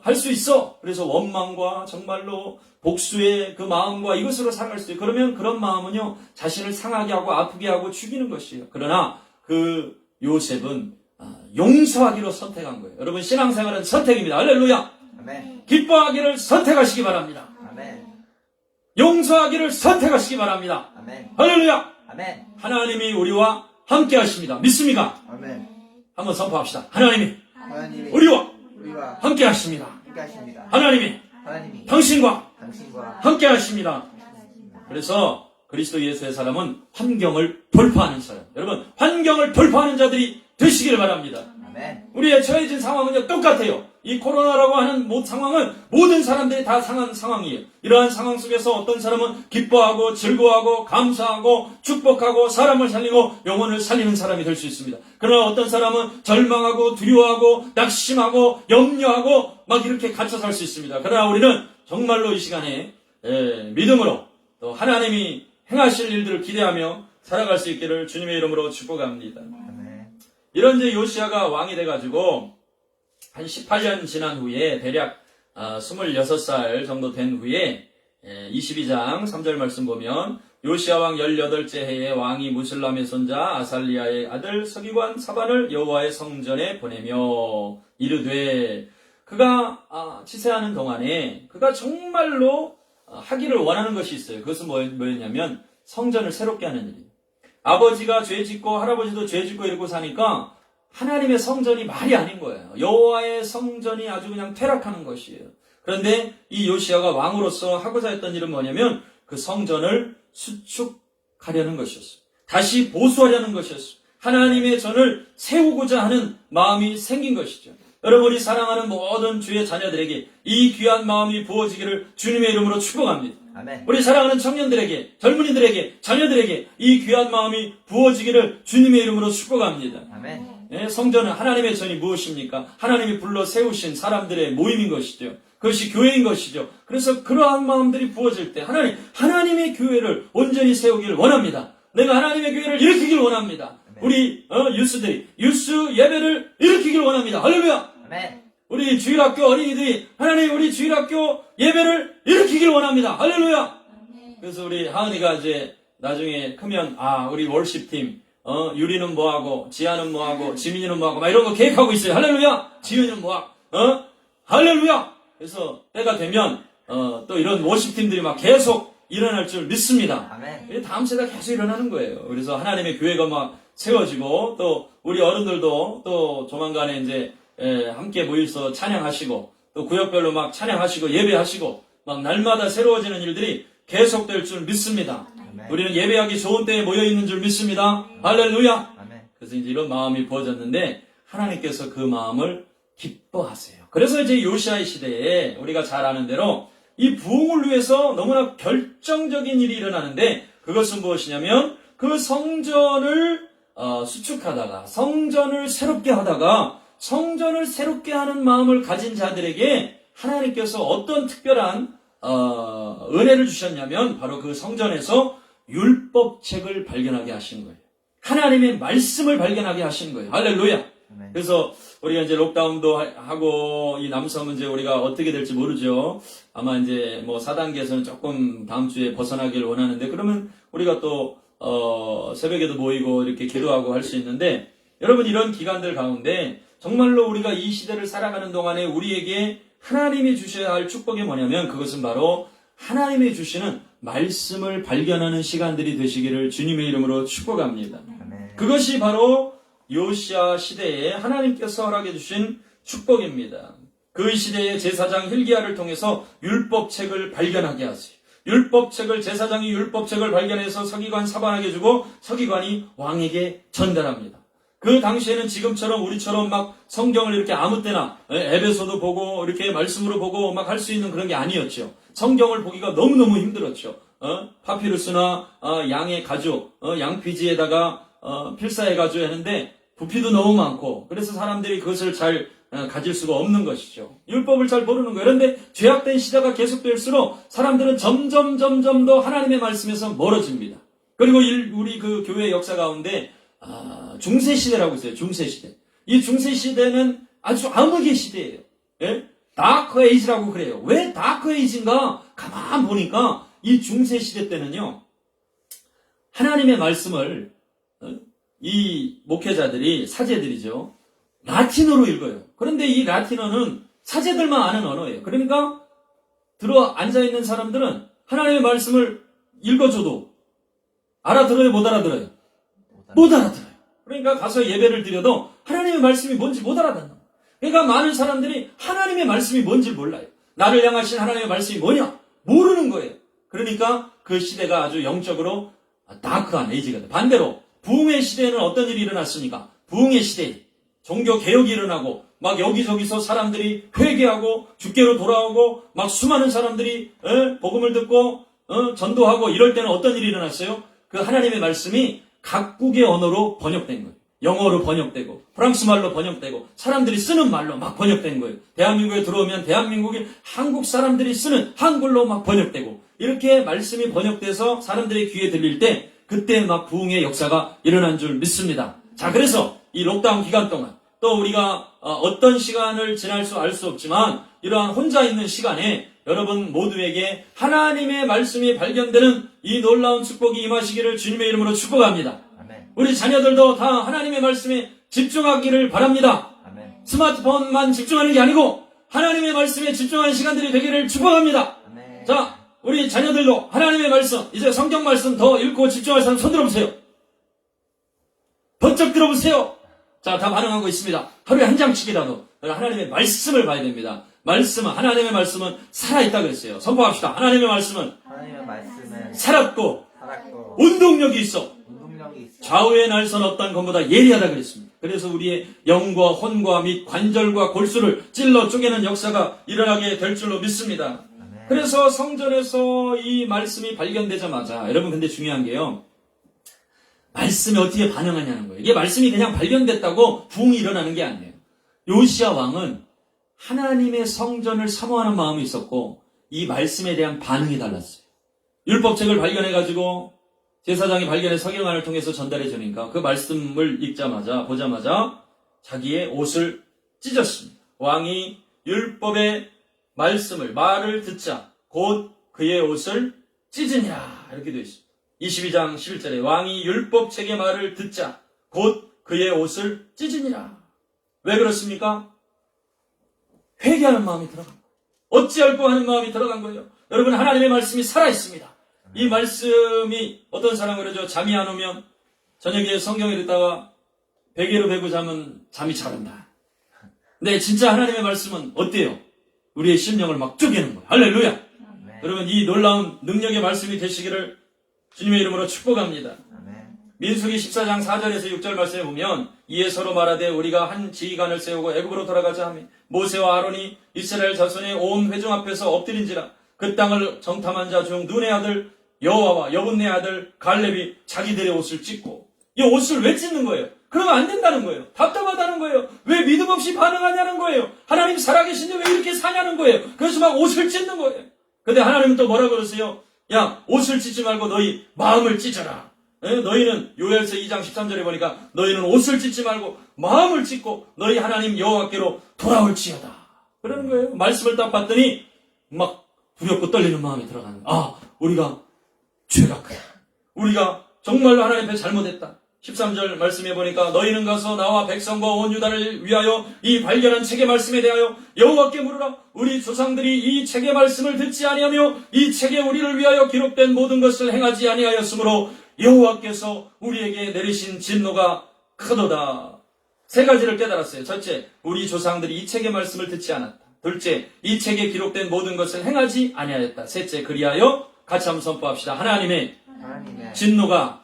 할 수 있어. 그래서 원망과 정말로 복수의 그 마음과 이것으로 살아갈 수 있어요. 그러면 그런 마음은요, 자신을 상하게 하고 아프게 하고 죽이는 것이에요. 그러나 그 요셉은 용서하기로 선택한 거예요. 여러분, 신앙생활은 선택입니다. 할렐루야. 아멘. 기뻐하기를 선택하시기 바랍니다. 아멘. 용서하기를 선택하시기 바랍니다. 아멘. 할렐루야. 아멘. 하나님이 우리와 함께 하십니다. 믿습니까? 아멘. 한번 선포합시다. 하나님이 하나님이 우리와 우리와 함께 하십니다. 함께 하십니다. 하나님이 하나님이 당신과 당신과 함께 하십니다. 그래서 그리스도 예수의 사람은 환경을 돌파하는 사람. 여러분, 환경을 돌파하는 자들이 되시기를 바랍니다. 아멘. 우리의 처해진 상황은 똑같아요. 이 코로나라고 하는 상황은 모든 사람들이 다 상한 상황이에요. 이러한 상황 속에서 어떤 사람은 기뻐하고 즐거워하고 감사하고 축복하고 사람을 살리고 영혼을 살리는 사람이 될 수 있습니다. 그러나 어떤 사람은 절망하고 두려워하고 낙심하고 염려하고 막 이렇게 갇혀 살 수 있습니다. 그러나 우리는 정말로 이 시간에 믿음으로 또 하나님이 행하실 일들을 기대하며 살아갈 수 있기를 주님의 이름으로 축복합니다. 아멘. 이런 이제 요시아가 왕이 돼가지고 한 18년 지난 후에 대략 26살 정도 된 후에 22장 3절 말씀 보면 요시아 왕 18째 해에 왕이 무슬람의 손자 아살리아의 아들 서기관 사반을 여호와의 성전에 보내며 이르되 그가 치세하는 동안에 그가 정말로 하기를 원하는 것이 있어요. 그것은 뭐였냐면 성전을 새롭게 하는 일이에요. 아버지가 죄 짓고 할아버지도 죄 짓고 이러고 사니까 하나님의 성전이 말이 아닌 거예요. 여호와의 성전이 아주 그냥 퇴락하는 것이에요. 그런데 이 요시아가 왕으로서 하고자 했던 일은 뭐냐면 그 성전을 수축하려는 것이었어요. 다시 보수하려는 것이었어요. 하나님의 전을 세우고자 하는 마음이 생긴 것이죠. 여러분이 사랑하는 모든 주의 자녀들에게 이 귀한 마음이 부어지기를 주님의 이름으로 축복합니다. 아멘. 우리 사랑하는 청년들에게, 젊은이들에게, 자녀들에게 이 귀한 마음이 부어지기를 주님의 이름으로 축복합니다. 아멘. 성전은 하나님의 전이 무엇입니까? 하나님이 불러 세우신 사람들의 모임인 것이죠. 그것이 교회인 것이죠. 그래서 그러한 마음들이 부어질 때 하나님의 교회를 온전히 세우기를 원합니다. 내가 하나님의 교회를 일으키기를 원합니다. 우리 유스들이 유스 예배를 일으키기를 원합니다. 할렐루야. 아멘. 우리 주일학교 어린이들이 하나님 우리 주일학교 예배를 일으키기를 원합니다. 할렐루야. 그래서 우리 하은이가 이제 나중에 크면 우리 월십팀 유리는 뭐하고 지아는 뭐하고 지민이는 뭐하고 막 이런 거 계획하고 있어요. 할렐루야. 지은이는 뭐하고 할렐루야. 그래서 때가 되면 또 이런 월십팀들이 막 계속 일어날 줄 믿습니다. 아멘. 다음 세대가 계속 일어나는 거예요. 그래서 하나님의 교회가 막 세워지고 또 우리 어른들도 또 조만간에 이제 함께 모여서 찬양하시고 또 구역별로 막 찬양하시고 예배하시고 막 날마다 새로워지는 일들이 계속될 줄 믿습니다. 아멘. 우리는 예배하기 좋은 때에 모여 있는 줄 믿습니다. 할렐루야. 아멘. 그래서 이제 이런 마음이 부어졌는데 하나님께서 그 마음을 기뻐하세요. 그래서 이제 요시아의 시대에 우리가 잘 아는 대로 이 부흥을 위해서 너무나 결정적인 일이 일어나는데 그것은 무엇이냐면 그 성전을 수축하다가 성전을 새롭게 하다가 성전을 새롭게 하는 마음을 가진 자들에게 하나님께서 어떤 특별한 은혜를 주셨냐면 바로 그 성전에서 율법책을 발견하게 하신 거예요. 하나님의 말씀을 발견하게 하신 거예요. 할렐루야. 아멘. 그래서 우리가 이제 록다운도 하고 이 남섬 문제 우리가 어떻게 될지 모르죠. 아마 이제 뭐 4단계에서는 조금 다음 주에 벗어나기를 원하는데 그러면 우리가 또 새벽에도 모이고 이렇게 기도하고 할 수 있는데 여러분 이런 기간들 가운데 정말로 우리가 이 시대를 살아가는 동안에 우리에게 하나님이 주셔야 할 축복이 뭐냐면 그것은 바로 하나님이 주시는 말씀을 발견하는 시간들이 되시기를 주님의 이름으로 축복합니다. 아멘. 그것이 바로 요시아 시대에 하나님께서 허락해 주신 축복입니다. 그 시대의 제사장 hil기야를 통해서 율법책을 발견하게 하세요. 율법책을 제사장이 율법책을 발견해서 서기관 사반에게 주고 서기관이 왕에게 전달합니다. 그 당시에는 지금처럼 우리처럼 막 성경을 이렇게 아무 때나 에베소도 보고 이렇게 말씀으로 보고 막 할 수 있는 그런 게 아니었죠. 성경을 보기가 너무너무 힘들었죠. 파피루스나 양의 가죽, 양피지에다가 필사해 가지고 했는데 부피도 너무 많고 그래서 사람들이 그것을 잘 가질 수가 없는 것이죠. 율법을 잘 모르는 거예요. 그런데 죄악된 시대가 계속될수록 사람들은 점점 더 하나님의 말씀에서 멀어집니다. 그리고 우리 그 교회 역사 가운데 중세시대라고 있어요. 중세시대. 이 중세시대는 아주 암흑의 시대예요. 예? 다크 에이지라고 그래요. 왜 다크 에이지인가? 가만 보니까 이 중세시대 때는요. 하나님의 말씀을 이 목회자들이 사제들이죠. 라틴어로 읽어요. 그런데 이 라틴어는 사제들만 아는 언어예요. 그러니까 들어 앉아있는 사람들은 하나님의 말씀을 읽어줘도 알아들어요? 못 알아들어요? 못 알아들어요. 그러니까 가서 예배를 드려도 하나님의 말씀이 뭔지 못 알아듣는 거예요. 그러니까 많은 사람들이 하나님의 말씀이 뭔지 몰라요. 나를 향하신 하나님의 말씀이 뭐냐? 모르는 거예요. 그러니까 그 시대가 아주 영적으로 다크한 에이지가 돼. 반대로 부흥의 시대에는 어떤 일이 일어났습니까? 부흥의 시대에 종교 개혁이 일어나고 막 여기저기서 사람들이 회개하고 주께로 돌아오고 막 수많은 사람들이 복음을 듣고 전도하고 이럴 때는 어떤 일이 일어났어요? 그 하나님의 말씀이 각국의 언어로 번역된 거예요. 영어로 번역되고 프랑스 말로 번역되고 사람들이 쓰는 말로 막 번역된 거예요. 대한민국에 들어오면 대한민국의 한국 사람들이 쓰는 한글로 막 번역되고 이렇게 말씀이 번역돼서 사람들의 귀에 들릴 때 그때 막 부흥의 역사가 일어난 줄 믿습니다. 자, 그래서 이 록다운 기간 동안 또 우리가 어떤 시간을 지날 수 알 수 없지만 이러한 혼자 있는 시간에 여러분 모두에게 하나님의 말씀이 발견되는 이 놀라운 축복이 임하시기를 주님의 이름으로 축복합니다. 아멘. 우리 자녀들도 다 하나님의 말씀에 집중하기를 바랍니다. 아멘. 스마트폰만 집중하는 게 아니고 하나님의 말씀에 집중하는 시간들이 되기를 축복합니다. 아멘. 자, 우리 자녀들도 하나님의 말씀, 이제 성경 말씀 더 읽고 집중할 사람 손 들어보세요. 번쩍 들어보세요. 자, 다 반응하고 있습니다. 하루에 한 장씩이라도 하나님의 말씀을 봐야 됩니다. 하나님의 말씀은 살아있다 그랬어요. 선포합시다. 하나님의 말씀은 살았고 살았고 운동력이 있어. 운동력이 있어. 좌우의 날선 어떤 것보다 예리하다 그랬습니다. 그래서 우리의 영과 혼과 및 관절과 골수를 찔러 쪼개는 역사가 일어나게 될 줄로 믿습니다. 아멘. 그래서 성전에서 이 말씀이 발견되자마자 여러분 근데 중요한 게요. 말씀이 어떻게 반응하냐는 거예요. 이게 말씀이 그냥 발견됐다고 부흥이 일어나는 게 아니에요. 요시야 왕은 하나님의 성전을 사모하는 마음이 있었고 이 말씀에 대한 반응이 달랐어요. 율법책을 발견해가지고 제사장이 발견해 서기관을 통해서 전달해 주니까 그 말씀을 보자마자 자기의 옷을 찢었습니다. 왕이 율법의 말을 듣자 곧 그의 옷을 찢으니라 이렇게 되어 있습니다. 22장 11절에 왕이 율법책의 말을 듣자 곧 그의 옷을 찢으니라. 왜 그렇습니까? 회개하는 마음이 들어간 거예요. 어찌할꼬 하는 마음이 들어간 거예요. 여러분 하나님의 말씀이 살아있습니다. 이 말씀이 어떤 사람은 그러죠. 잠이 안 오면 저녁에 성경을 읽다가 베개로 베고 자면 잠이 잘 온다. 근데 진짜 하나님의 말씀은 어때요? 우리의 심령을 막 쪼개는 거예요. 할렐루야. 아멘. 여러분 이 놀라운 능력의 말씀이 되시기를 주님의 이름으로 축복합니다. 아멘. 민수기 14장 4절에서 6절 말씀에 보면 이에 서로 말하되 우리가 한 지휘관을 세우고 애굽으로 돌아가자 하며 모세와 아론이 이스라엘 자손의 온 회중 앞에서 엎드린지라 그 땅을 정탐한 자 중 눈의 아들 여호와와 여분네 아들 갈렙이 자기들의 옷을 찢고 이 옷을 왜 찢는 거예요? 그러면 안 된다는 거예요. 답답하다는 거예요. 왜 믿음 없이 반응하냐는 거예요. 하나님 살아계신데 왜 이렇게 사냐는 거예요. 그래서 막 옷을 찢는 거예요. 근데 하나님은 또 뭐라 그러세요? 야, 옷을 찢지 말고 너희 마음을 찢어라. 너희는 요엘서 2장 13절에 보니까 너희는 옷을 찢지 말고 마음을 찢고 너희 하나님 여호와께로 돌아올지어다. 그러는 거예요. 말씀을 딱 봤더니 막 두렵고 떨리는 마음이 들어가는 거예요. 아, 우리가 죄가 크다. 우리가 정말로 하나님 앞에 잘못했다. 13절 말씀해 보니까 너희는 가서 나와 백성과 온 유다를 위하여 이 발견한 책의 말씀에 대하여 여호와께 물으라. 우리 조상들이 이 책의 말씀을 듣지 아니하며 이 책에 우리를 위하여 기록된 모든 것을 행하지 아니하였으므로 여호와께서 우리에게 내리신 진노가 크도다. 세 가지를 깨달았어요. 첫째, 우리 조상들이 이 책의 말씀을 듣지 않았다. 둘째, 이 책에 기록된 모든 것을 행하지 아니하였다. 셋째, 그리하여 같이 한번 선포합시다. 하나님의 진노가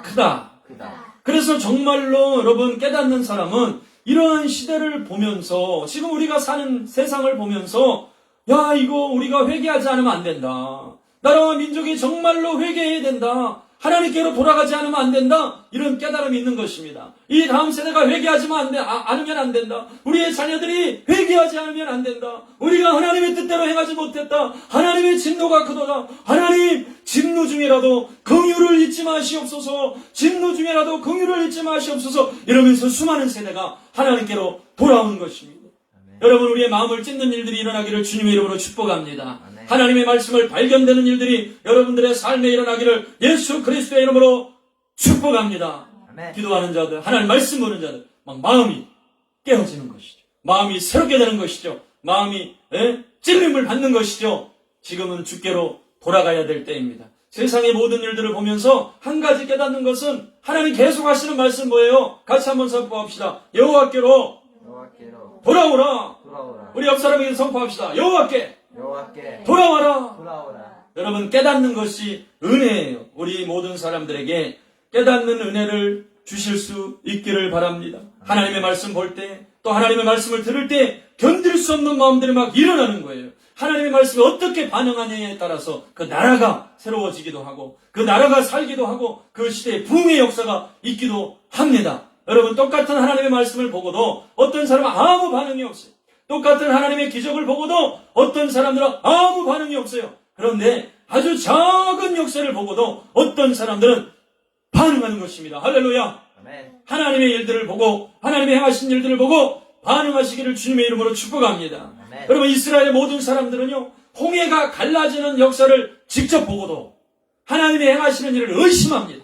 크다. 그래서 정말로 여러분 깨닫는 사람은 이러한 시대를 보면서 지금 우리가 사는 세상을 보면서 야, 이거 우리가 회개하지 않으면 안 된다. 나라와 민족이 정말로 회개해야 된다. 하나님께로 돌아가지 않으면 안 된다. 이런 깨달음이 있는 것입니다. 이 다음 세대가 회개하지 않으면 안 된다. 우리의 자녀들이 회개하지 않으면 안 된다. 우리가 하나님의 뜻대로 행하지 못했다. 하나님의 진노가 크도다. 하나님 진노 중에라도 긍휼을 잊지 마시옵소서. 진노 중에라도 긍휼을 잊지 마시옵소서. 이러면서 수많은 세대가 하나님께로 돌아오는 것입니다. 아멘. 여러분 우리의 마음을 찢는 일들이 일어나기를 주님의 이름으로 축복합니다. 아멘. 하나님의 말씀을 발견되는 일들이 여러분들의 삶에 일어나기를 예수 그리스도의 이름으로 축복합니다. 아멘. 기도하는 자들, 하나님 말씀 보는 자들, 막 마음이 깨어지는 것이죠. 마음이 새롭게 되는 것이죠. 마음이 찔림을 받는 것이죠. 지금은 주께로 돌아가야 될 때입니다. 세상의 모든 일들을 보면서 한 가지 깨닫는 것은 하나님 계속 하시는 말씀 뭐예요? 같이 한번 선포합시다. 여호와께로 여호와께로 돌아오라. 돌아오라. 우리 옆 사람에게 선포합시다. 여호와께 여호와께 돌아와라. 돌아오라. 여러분, 깨닫는 것이 은혜예요. 우리 모든 사람들에게 깨닫는 은혜를 주실 수 있기를 바랍니다. 하나님의 말씀 볼 때, 또 하나님의 말씀을 들을 때 견딜 수 없는 마음들이 막 일어나는 거예요. 하나님의 말씀에 어떻게 반응하느냐에 따라서 그 나라가 새로워지기도 하고, 그 나라가 살기도 하고, 그 시대에 부흥의 역사가 있기도 합니다. 여러분, 똑같은 하나님의 말씀을 보고도 어떤 사람은 아무 반응이 없어요. 똑같은 하나님의 기적을 보고도 어떤 사람들은 아무 반응이 없어요. 그런데 아주 작은 역사를 보고도 어떤 사람들은 반응하는 것입니다. 할렐루야. 아멘. 하나님의 일들을 보고, 하나님의 행하신 일들을 보고 반응하시기를 주님의 이름으로 축복합니다. 아멘. 여러분, 이스라엘의 모든 사람들은요, 홍해가 갈라지는 역사를 직접 보고도 하나님의 행하시는 일을 의심합니다.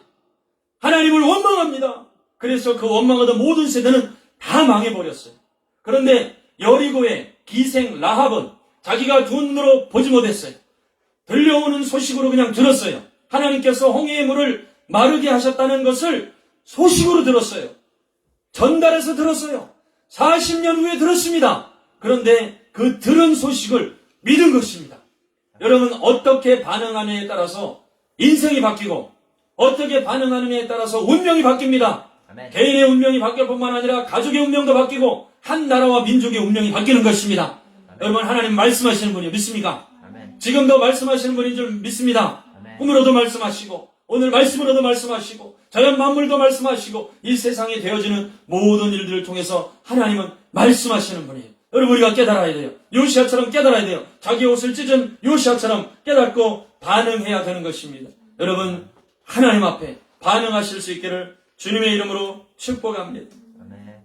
하나님을 원망합니다. 그래서 그 원망하던 모든 세대는 다 망해버렸어요. 그런데 여리고의 기생 라합은 자기가 두 눈으로 보지 못했어요. 들려오는 소식으로 그냥 들었어요. 하나님께서 홍해의 물을 마르게 하셨다는 것을 소식으로 들었어요. 전달해서 들었어요. 40년 후에 들었습니다. 그런데 그 들은 소식을 믿은 것입니다. 여러분, 어떻게 반응하느냐에 따라서 인생이 바뀌고, 어떻게 반응하느냐에 따라서 운명이 바뀝니다. 아멘. 개인의 운명이 바뀔 뿐만 아니라 가족의 운명도 바뀌고 한 나라와 민족의 운명이 바뀌는 것입니다. 여러분, 하나님 말씀하시는 분이요, 믿습니까? 아멘. 지금도 말씀하시는 분인 줄 믿습니다. 아멘. 꿈으로도 말씀하시고, 오늘 말씀으로도 말씀하시고, 자연 만물도 말씀하시고, 이 세상에 되어지는 모든 일들을 통해서 하나님은 말씀하시는 분이에요. 여러분, 우리가 깨달아야 돼요. 요시아처럼 깨달아야 돼요. 자기 옷을 찢은 요시아처럼 깨닫고 반응해야 되는 것입니다. 여러분, 하나님 앞에 반응하실 수 있기를 주님의 이름으로 축복합니다. 아멘.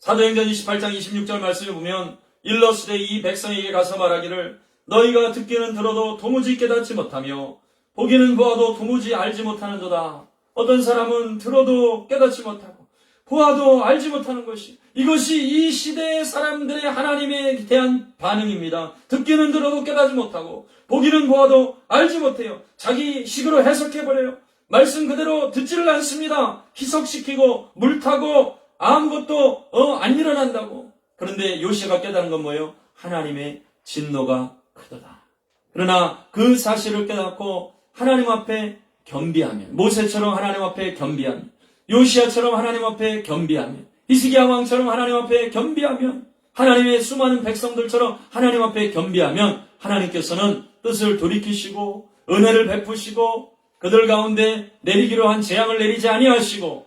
사도행전 28장 26절 말씀을 보면, 일러스되 이 백성에게 가서 말하기를 너희가 듣기는 들어도 도무지 깨닫지 못하며 보기는 보아도 도무지 알지 못하는도다. 어떤 사람은 들어도 깨닫지 못하고 보아도 알지 못하는 것이, 이것이 이 시대의 사람들의 하나님에 대한 반응입니다. 듣기는 들어도 깨닫지 못하고 보기는 보아도 알지 못해요. 자기 식으로 해석해버려요. 말씀 그대로 듣지를 않습니다. 희석시키고 물타고 아무것도 안 일어난다고. 그런데 요시아가 깨달은 건 뭐예요? 하나님의 진노가 크도다. 그러나 그 사실을 깨닫고 하나님 앞에 겸비하며, 모세처럼 하나님 앞에 겸비하며, 요시아처럼 하나님 앞에 겸비하며, 히스기야 왕처럼 하나님 앞에 겸비하면, 하나님의 수많은 백성들처럼 하나님 앞에 겸비하면 하나님께서는 뜻을 돌이키시고 은혜를 베푸시고 그들 가운데 내리기로 한 재앙을 내리지 아니하시고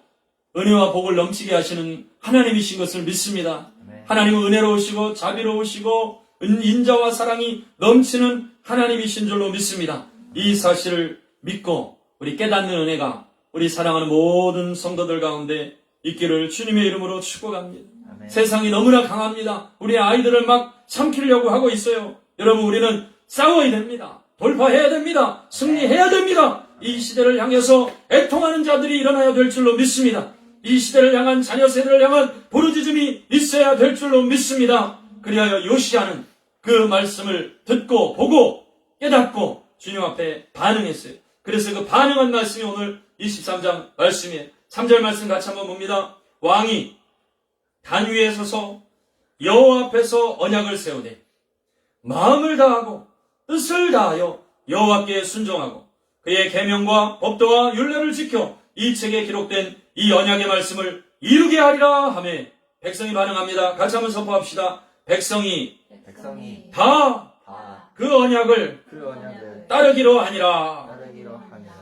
은혜와 복을 넘치게 하시는 하나님이신 것을 믿습니다. 하나님은 은혜로우시고 자비로우시고 인자와 사랑이 넘치는 하나님이신 줄로 믿습니다. 이 사실을 믿고 우리 깨닫는 은혜가 우리 사랑하는 모든 성도들 가운데 있기를 주님의 이름으로 축복합니다. 아멘. 세상이 너무나 강합니다. 우리 아이들을 막 삼키려고 하고 있어요. 여러분, 우리는 싸워야 됩니다. 돌파해야 됩니다. 승리해야 됩니다. 이 시대를 향해서 애통하는 자들이 일어나야 될 줄로 믿습니다. 이 시대를 향한 자녀 세대를 향한 부르짖음이 있어야 될 줄로 믿습니다. 그리하여 요시아는 그 말씀을 듣고 보고 깨닫고 주님 앞에 반응했어요. 그래서 그 반응한 말씀이 오늘 23장 말씀이에요. 3절 말씀 같이 한번 봅니다. 왕이 단 위에 서서 여호와 앞에서 언약을 세우되 마음을 다하고 뜻을 다하여 여호와께 순종하고 그의 계명과 법도와 율례를 지켜 이 책에 기록된 이 언약의 말씀을 이루게 하리라 하매 백성이 반응합니다. 같이 한번 선포합시다. 백성이 다 그 언약을 그 언약을 따르기로 하니라. 따르기로 하니라.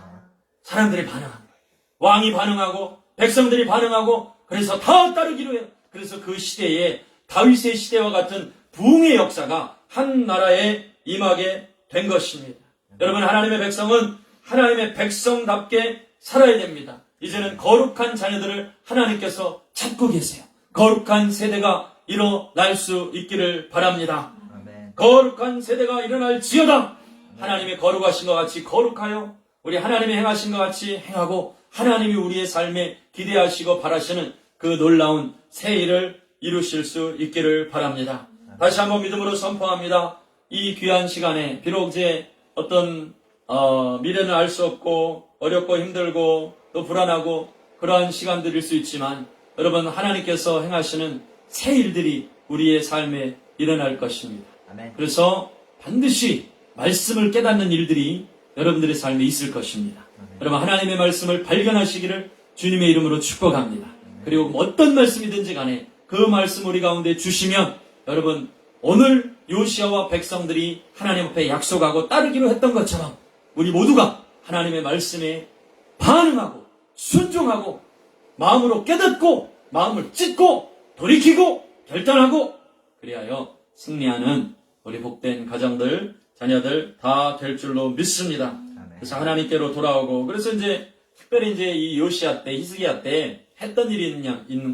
사람들이 반응합니다. 왕이 반응하고 백성들이 반응하고 그래서 다 따르기로 해요. 그래서 그 시대에 다윗의 시대와 같은 부흥의 역사가 한 나라에 임하게 된 것입니다. 여러분, 하나님의 백성은 하나님의 백성답게 살아야 됩니다. 이제는 거룩한 자녀들을 하나님께서 찾고 계세요. 거룩한 세대가 일어날 수 있기를 바랍니다. 아멘. 거룩한 세대가 일어날지어다. 하나님의 거룩하신 것 같이 거룩하여 우리 하나님의 행하신 것 같이 행하고 하나님이 우리의 삶에 기대하시고 바라시는 그 놀라운 새 일을 이루실 수 있기를 바랍니다. 다시 한번 믿음으로 선포합니다. 이 귀한 시간에 비록 이제 어떤 미래는 알 수 없고 어렵고 힘들고 또 불안하고 그러한 시간들일 수 있지만 여러분, 하나님께서 행하시는 새 일들이 우리의 삶에 일어날 것입니다. 아멘. 그래서 반드시 말씀을 깨닫는 일들이 여러분들의 삶에 있을 것입니다. 여러분 하나님의 말씀을 발견하시기를 주님의 이름으로 축복합니다. 그리고 어떤 말씀이든지 간에 그 말씀 우리 가운데 주시면 여러분 오늘 요시아와 백성들이 하나님 앞에 약속하고 따르기로 했던 것처럼 우리 모두가 하나님의 말씀에 반응하고 순종하고 마음으로 깨닫고 마음을 찢고 돌이키고 결단하고 그리하여 승리하는 우리 복된 가정들 자녀들 다 될 줄로 믿습니다. 그래서 하나님께로 돌아오고 그래서 이제 특별히 이제 이 요시아 때 히스기야 때 했던 일이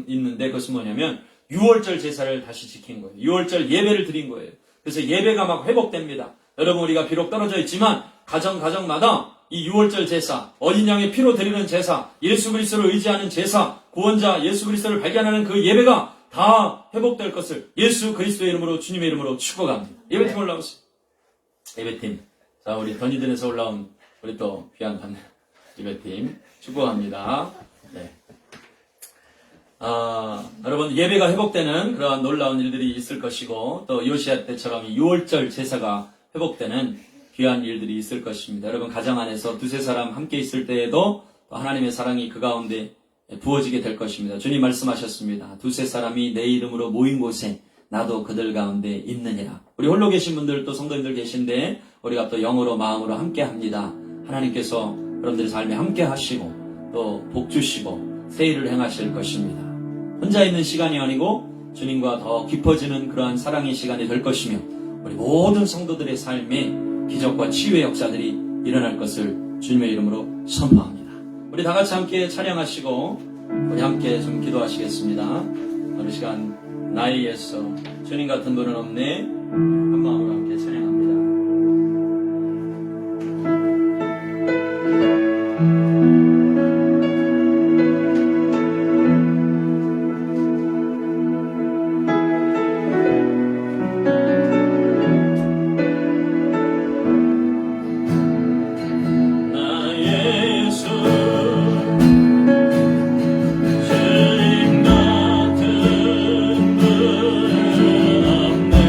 있는데 그것은 뭐냐면 6월절 제사를 다시 지킨 거예요. 6월절 예배를 드린 거예요. 그래서 예배가 막 회복됩니다. 여러분 우리가 비록 떨어져 있지만 가정마다 이 6월절 제사, 어린 양의 피로 드리는 제사, 예수 그리스도를 의지하는 제사, 구원자 예수 그리스도를 발견하는 그 예배가 다 회복될 것을 예수 그리스도의 이름으로 주님의 이름으로 축복합니다. 예배팀 올라오세요. 예배팀. 자, 우리 더니든에서 올라온 우리 또 귀한 예배팀 축복합니다. 네. 여러분 예배가 회복되는 그러한 놀라운 일들이 있을 것이고 또 요시아 때처럼 6월절 제사가 회복되는 귀한 일들이 있을 것입니다. 여러분 가정 안에서 두세 사람 함께 있을 때에도 또 하나님의 사랑이 그 가운데 부어지게 될 것입니다. 주님 말씀하셨습니다. 두세 사람이 내 이름으로 모인 곳에 나도 그들 가운데 있느니라. 우리 홀로 계신 분들 또 성도님들 계신데 우리가 또 영으로 마음으로 함께 합니다. 하나님께서 여러분들의 삶에 함께 하시고 또 복 주시고 새 일을 행하실 것입니다. 혼자 있는 시간이 아니고 주님과 더 깊어지는 그러한 사랑의 시간이 될 것이며 우리 모든 성도들의 삶에 기적과 치유의 역사들이 일어날 것을 주님의 이름으로 선포합니다. 우리 다 같이 함께 찬양하시고 우리 함께 좀 기도하시겠습니다. 어느 시간 나의 예수 주님 같은 분은 없네 한 마음으로 함께 찬양합니다. 주님 같은 분은 없네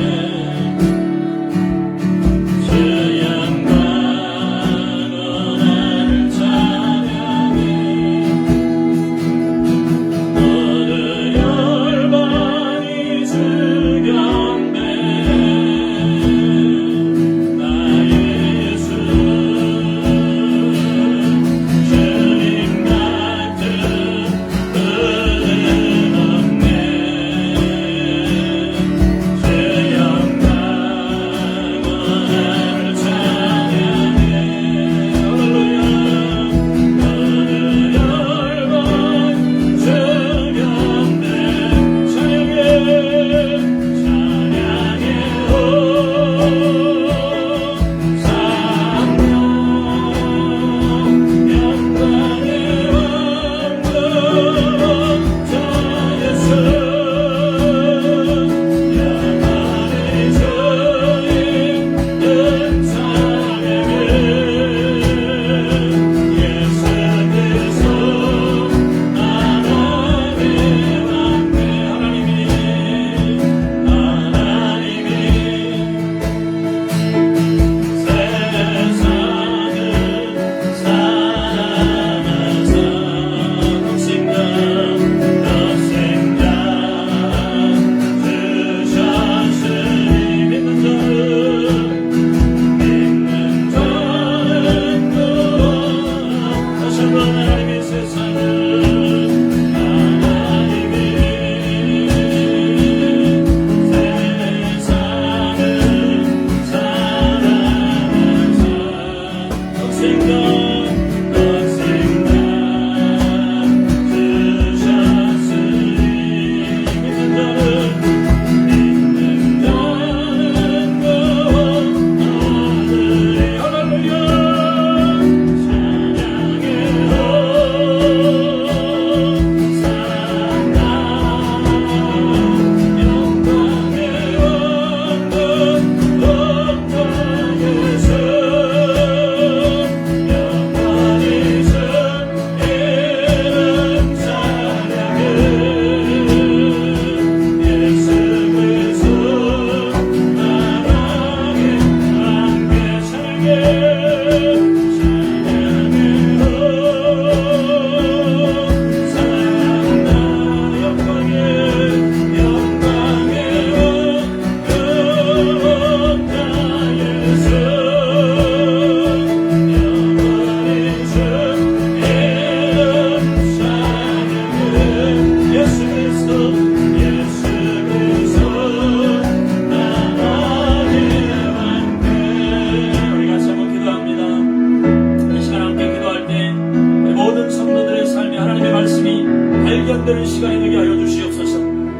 발견되는 시간이 되게 하여 주시옵소서.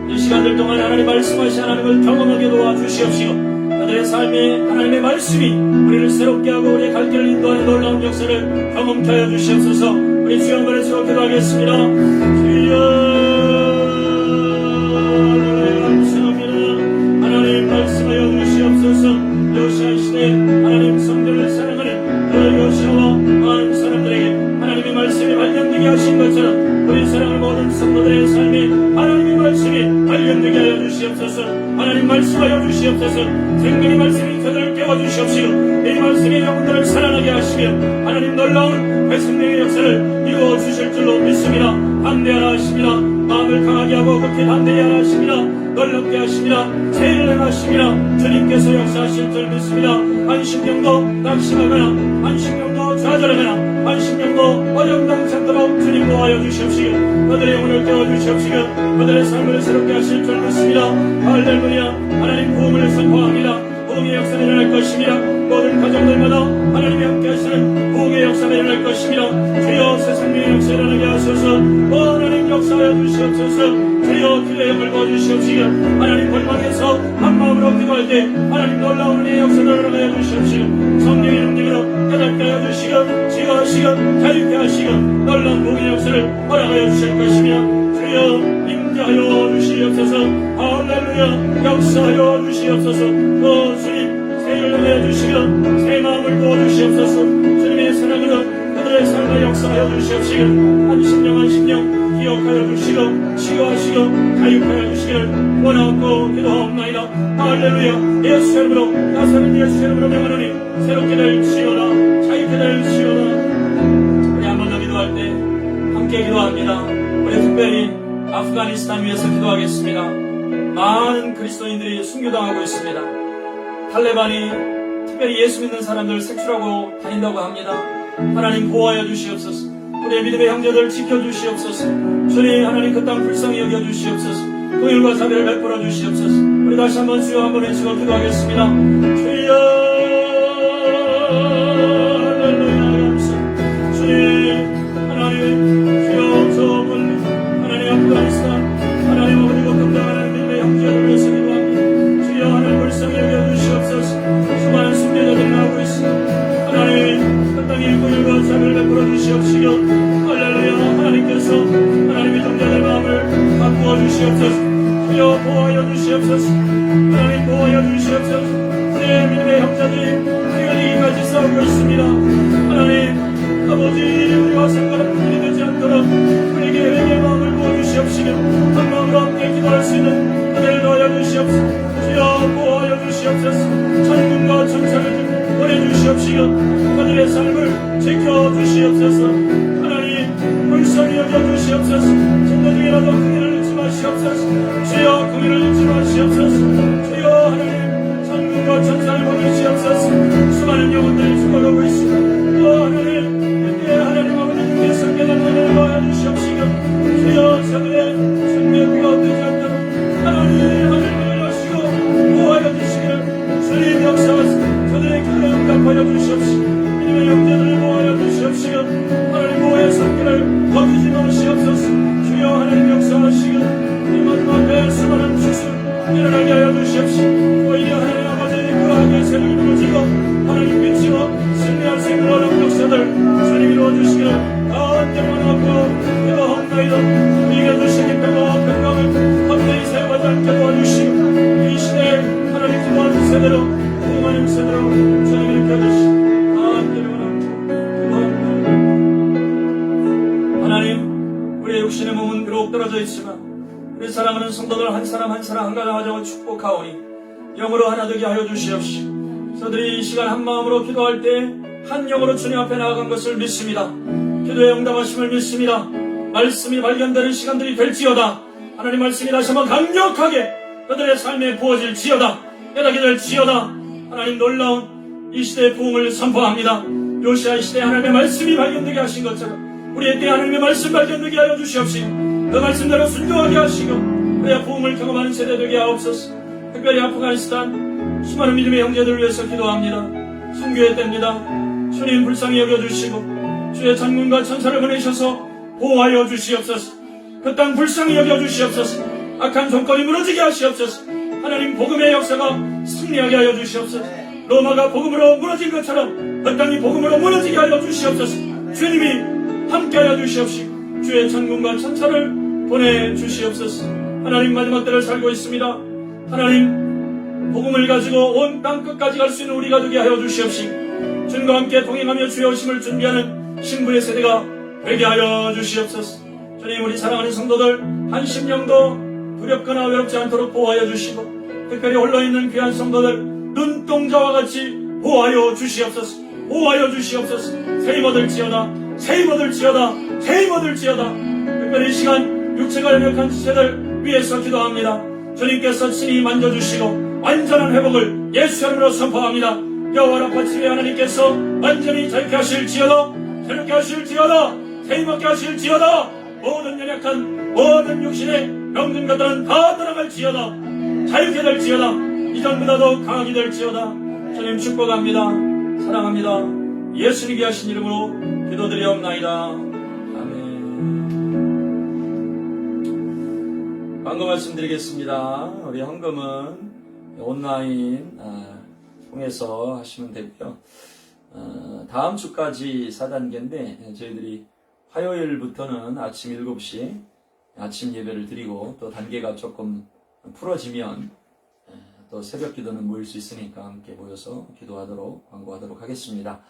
이 시간들 동안 하나님 말씀하신 하나님을 경험하게 도와주시옵시고 그들의 삶에 하나님의 말씀이 우리를 새롭게 하고 우리의 갈 길을 인도하는 놀라운 역사를 경험케 하여 주시옵소서. 우리 주여 한번 해서 기도하겠습니다. 주여 감사합니다. 하나님 말씀하여 주시옵소서. 요시아 시대에 하나님 성전을 사랑하는 그 요시아와 많은 사람들에게 하나님의 말씀이 발견되게 하신 것처럼 우리 사랑을 모든 성도들의 삶에 하나님의 말씀이 발견되게 하여 주시옵소서. 하나님 말씀하여 주시옵소서. 생명의 말씀이 그들을 깨워주시옵시고 이 말씀이 영혼들을 사랑하게 하시며 하나님 놀라운 회생명의 역사를 이루어 주실 줄로 믿습니다. 반대하라 하십니다. 마음을 강하게 하고 그렇게 반대하게 하라 하십니다. 놀랍게 하십니다. 세일을 행하십니다. 주님께서 역사하실 줄 믿습니다. 한심령도 낙심하거나 한심령도 좌절하거나 한심령도 어려움 당찮도록 주님 도와여 주시옵시고 그들의 영혼을 깨워주시옵시고 그들의 삶을 새롭게 하실 줄 믿습니다. 할렐루야. 하나님 부흥을 선포합니다. 부흥의 역사가 일어날 것입니다. 모든 가정들마다 하나님이 함께 하시는 부흥의 역사가 일어날 것입니다. 주여 새 생명의 역사 일어나게 하소서. 하나님 역사하여 주시옵소서. 주여 기도의 영을 부어주시옵시고 하나님 골방에서 한마음으로 기도할 때 하나님 놀라운 은혜의 역사를 일어나게 주시옵시고 성령의 능력으로 깨닫게 하여 주시고 지혜하시고 자유케 하시고 놀라운 부흥의 역사를 허락하여 주실 것이며 주여 임재하여 주시옵소서. 할렐루야. 역사하여 주시옵소서. 주님 새를 내주시고 새 마음을 부어주시옵소서. 주님의 사랑으로 그들의 삶을 역사하여 주시옵시고 한심령 기억하여 주시고 치유하시고 자유하여 주시기를 원하고 기도하옵나이다. 할렐루야. 예수 이름으로 나사렛 예수 이름으로 명하노니 새롭게 될지어다 자유케 될지어다. 우리 한 번 더 기도할 때 함께 기도합니다. 우리 특별히 아프가니스탄 위해서 기도하겠습니다. 많은 그리스도인들이 순교당하고 있습니다. 탈레반이 특별히 예수 믿는 사람들을 색출하고 다닌다고 합니다. 하나님 보호하여 주시옵소서. 우리의 믿음의 형제들을 지켜주시옵소서. 주님 하나님 그 땅 불쌍히 여겨주시옵소서. 공일과 자비를 베풀어 주시옵소서. 우리 다시 한번 주여 한번 외치고 기도하겠습니다. 주여 할렐루야 감사. 주님 하나님 주여 저 멀리 하나님 아프가니스탄 하나님 아버지 걱정당하는 믿음의 형제들을 위해서 기도합니다. 주여 하나님 불쌍히 여겨주시옵소서. 수많은 순교자들이 나오고 있습니다. 하나님 그 땅에 공일과 자비를 베풀어 주시옵시고 할렐루야. 하나님께서 하나님의 종자들 마음을 바꾸어 주시옵소서. 주여 보호하여 주시옵소서. 하나님 보호하여 주시옵소서. 내 믿음의 형제들이 우리가 이기까지 싸우고 있습니다. 하나님 아버지 우리와 상관없는 일이 되지 않도록 우리에게 회개의 마음을 부어주시옵시고 한 마음으로 함께 기도할 수 있는 은혜를 더하여 주시옵소서. 주여 보호하여 주시옵소서. 천군과 천사를 보내주시옵시고 그들의 삶을 지켜주시옵소서. 하나님 불쌍히 여겨주시옵소서. 천도 중이라도 긍휼을 잊지 마시옵소서. 주여 긍휼을 잊지 마시옵소서. 주여 하나님 천군과 천사를 보내주시옵소서. 수많은 영혼들이 죽어가고 있습니다. 또 하나님 그때 하나님 아버지 주께서 깨닫는 은혜를 도와주시옵시고 주여 저들의 생명비가 되지 않도록 하나님 하늘을 여시고 보호하여 주시기를 주님 역사하소서. 저들의 기도에 응답하여 주시옵시고 믿음의 형제들을 보호하여 주시옵시고 하나님 보호의 손길을 거두지 마시옵소서. 주여 하나님 역사하시고 이 마지막 때 수많은 주수 일어나게 하여 주시옵시고 오히려 하나님 아버지 그 악의 세력이 무너지고 하나님 비치고 승리할 수 있는 어려운 역사들 주님 이루어주시기를 간절히 원하고 기도하옵나이다. 우리에게 주신 기쁨과 평강을 헛되이 세워가지 않게 도와주시고 이 시대에 하나님 기도하는 세대로 부흥하는 세대로 주님 일으켜주시고 간절히 원하고 기도하옵나이다. 하나님 우리의 육신의 몸은 비록 떨어져 있지만 우리 사랑하는 성도들 한 사람 한 사람 한 가정 가정을 축복하오니 영으로 하나 되게 하여 주시옵시고 저들이 이 시간 한 마음으로 기도할 때 한 영으로 주님 앞에 나아간 것을 믿습니다. 기도에 응답하심을 믿습니다. 말씀이 발견되는 시간들이 될지어다. 하나님 말씀이 다시 한번 강력하게 그들의 삶에 부어질지어다. 깨닫게 될지어다. 하나님 놀라운 이 시대의 부흥을 선포합니다. 요시아 시대에 하나님의 말씀이 발견되게 하신 것처럼 우리의 때 하나님의 말씀 발견되게 하여 주시옵시고 그 말씀대로 순종하게 하시고 우리의 부흥을 경험하는 세대 되게 하옵소서. 특별히 아프가니스탄 수많은 믿음의 형제들을 위해서 기도합니다. 순교의 때입니다. 주님 불쌍히 여겨주시고 주의 천군과 천사를 보내셔서 보호하여 주시옵소서. 그 땅 불쌍히 여겨주시옵소서. 악한 정권이 무너지게 하시옵소서. 하나님 복음의 역사가 승리하게 하여 주시옵소서. 로마가 복음으로 무너진 것처럼 그 땅이 복음으로 무너지게 하여 주시옵소서. 주님이 함께하여 주시옵시고 주의 천군과 천사를 보내주시옵소서. 하나님 마지막 때를 살고 있습니다. 하나님 복음을 가지고 온 땅 끝까지 갈 수 있는 우리가 되게 하여 주시옵시고 주님과 함께 동행하며 주의 오심을 준비하는 신부의 세대가 되게 하여 주시옵소서. 주님, 우리 사랑하는 성도들 한 심령도 두렵거나 외롭지 않도록 보호하여 주시고 특별히 홀로있는 귀한 성도들 눈동자와 같이 보호하여 주시옵소서. 보호하여 주시옵소서. 세임 얻을지어다, 세임 얻을지어다, 세임 얻을지어다. 특별히 이 시간 육체가 연약한 지체들 위해서 기도합니다. 주님께서 친히 만져주시고 완전한 회복을 예수 이름으로 선포합니다. 여호와 라파 치의 하나님께서 완전히 자유케 하실지어다, 새롭게 하실지어다, 세임받게 하실지어다. 모든 연약한 모든 육신의 병든 것들은 다 떠나갈지어다, 자유케 될지어다, 이전보다 더 강하게 될지어다. 주님 축복합니다. 사랑합니다. 예수님 귀하신 이름으로 기도드리옵나이다. 아멘. 광고 말씀드리겠습니다. 우리 헌금은 온라인 통해서 하시면 되고요. 다음 주까지 4단계인데 저희들이 화요일부터는 아침 7시 아침 예배를 드리고 또 단계가 조금 풀어지면 또 새벽 기도는 모일 수 있으니까 함께 모여서 기도하도록 광고하도록 하겠습니다.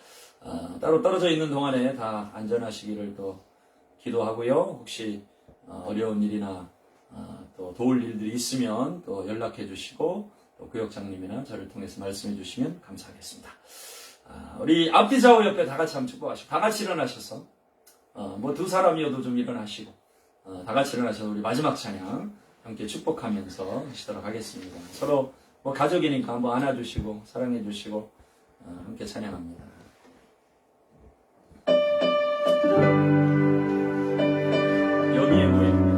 따로 떨어져 있는 동안에 다 안전하시기를 또 기도하고요. 혹시 어려운 일이나 또 도울 일들이 있으면 또 연락해 주시고 또 구역장님이나 저를 통해서 말씀해 주시면 감사하겠습니다. 우리 앞뒤 좌우 옆에 다 같이 한번 축복하시고 다 같이 일어나셔서 뭐 두 사람이어도 좀 일어나시고 다 같이 일어나셔서 우리 마지막 찬양 함께 축복하면서 하시도록 하겠습니다. 서로 뭐 가족이니까 한번 안아주시고 사랑해주시고 함께 찬양합니다. 여기에 모입니다.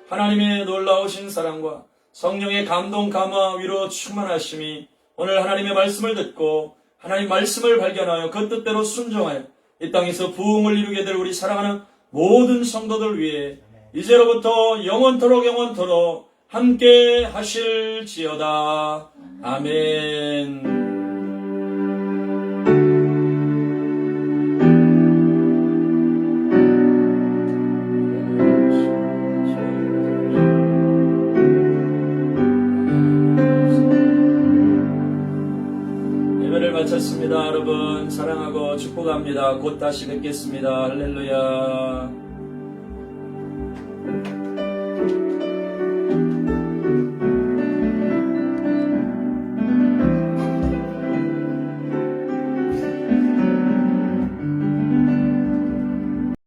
하나님의 놀라우신 사랑과 성령의 감동, 감화, 위로 충만하심이 오늘 하나님의 말씀을 듣고 하나님 말씀을 발견하여 그 뜻대로 순종하여 이 땅에서 부흥을 이루게 될 우리 사랑하는 모든 성도들 위해 이제로부터 영원토록 함께 하실지어다. 아멘. 예배를 마쳤습니다. 여러분 사랑하고 축복합니다. 곧 다시 뵙겠습니다. 할렐루야.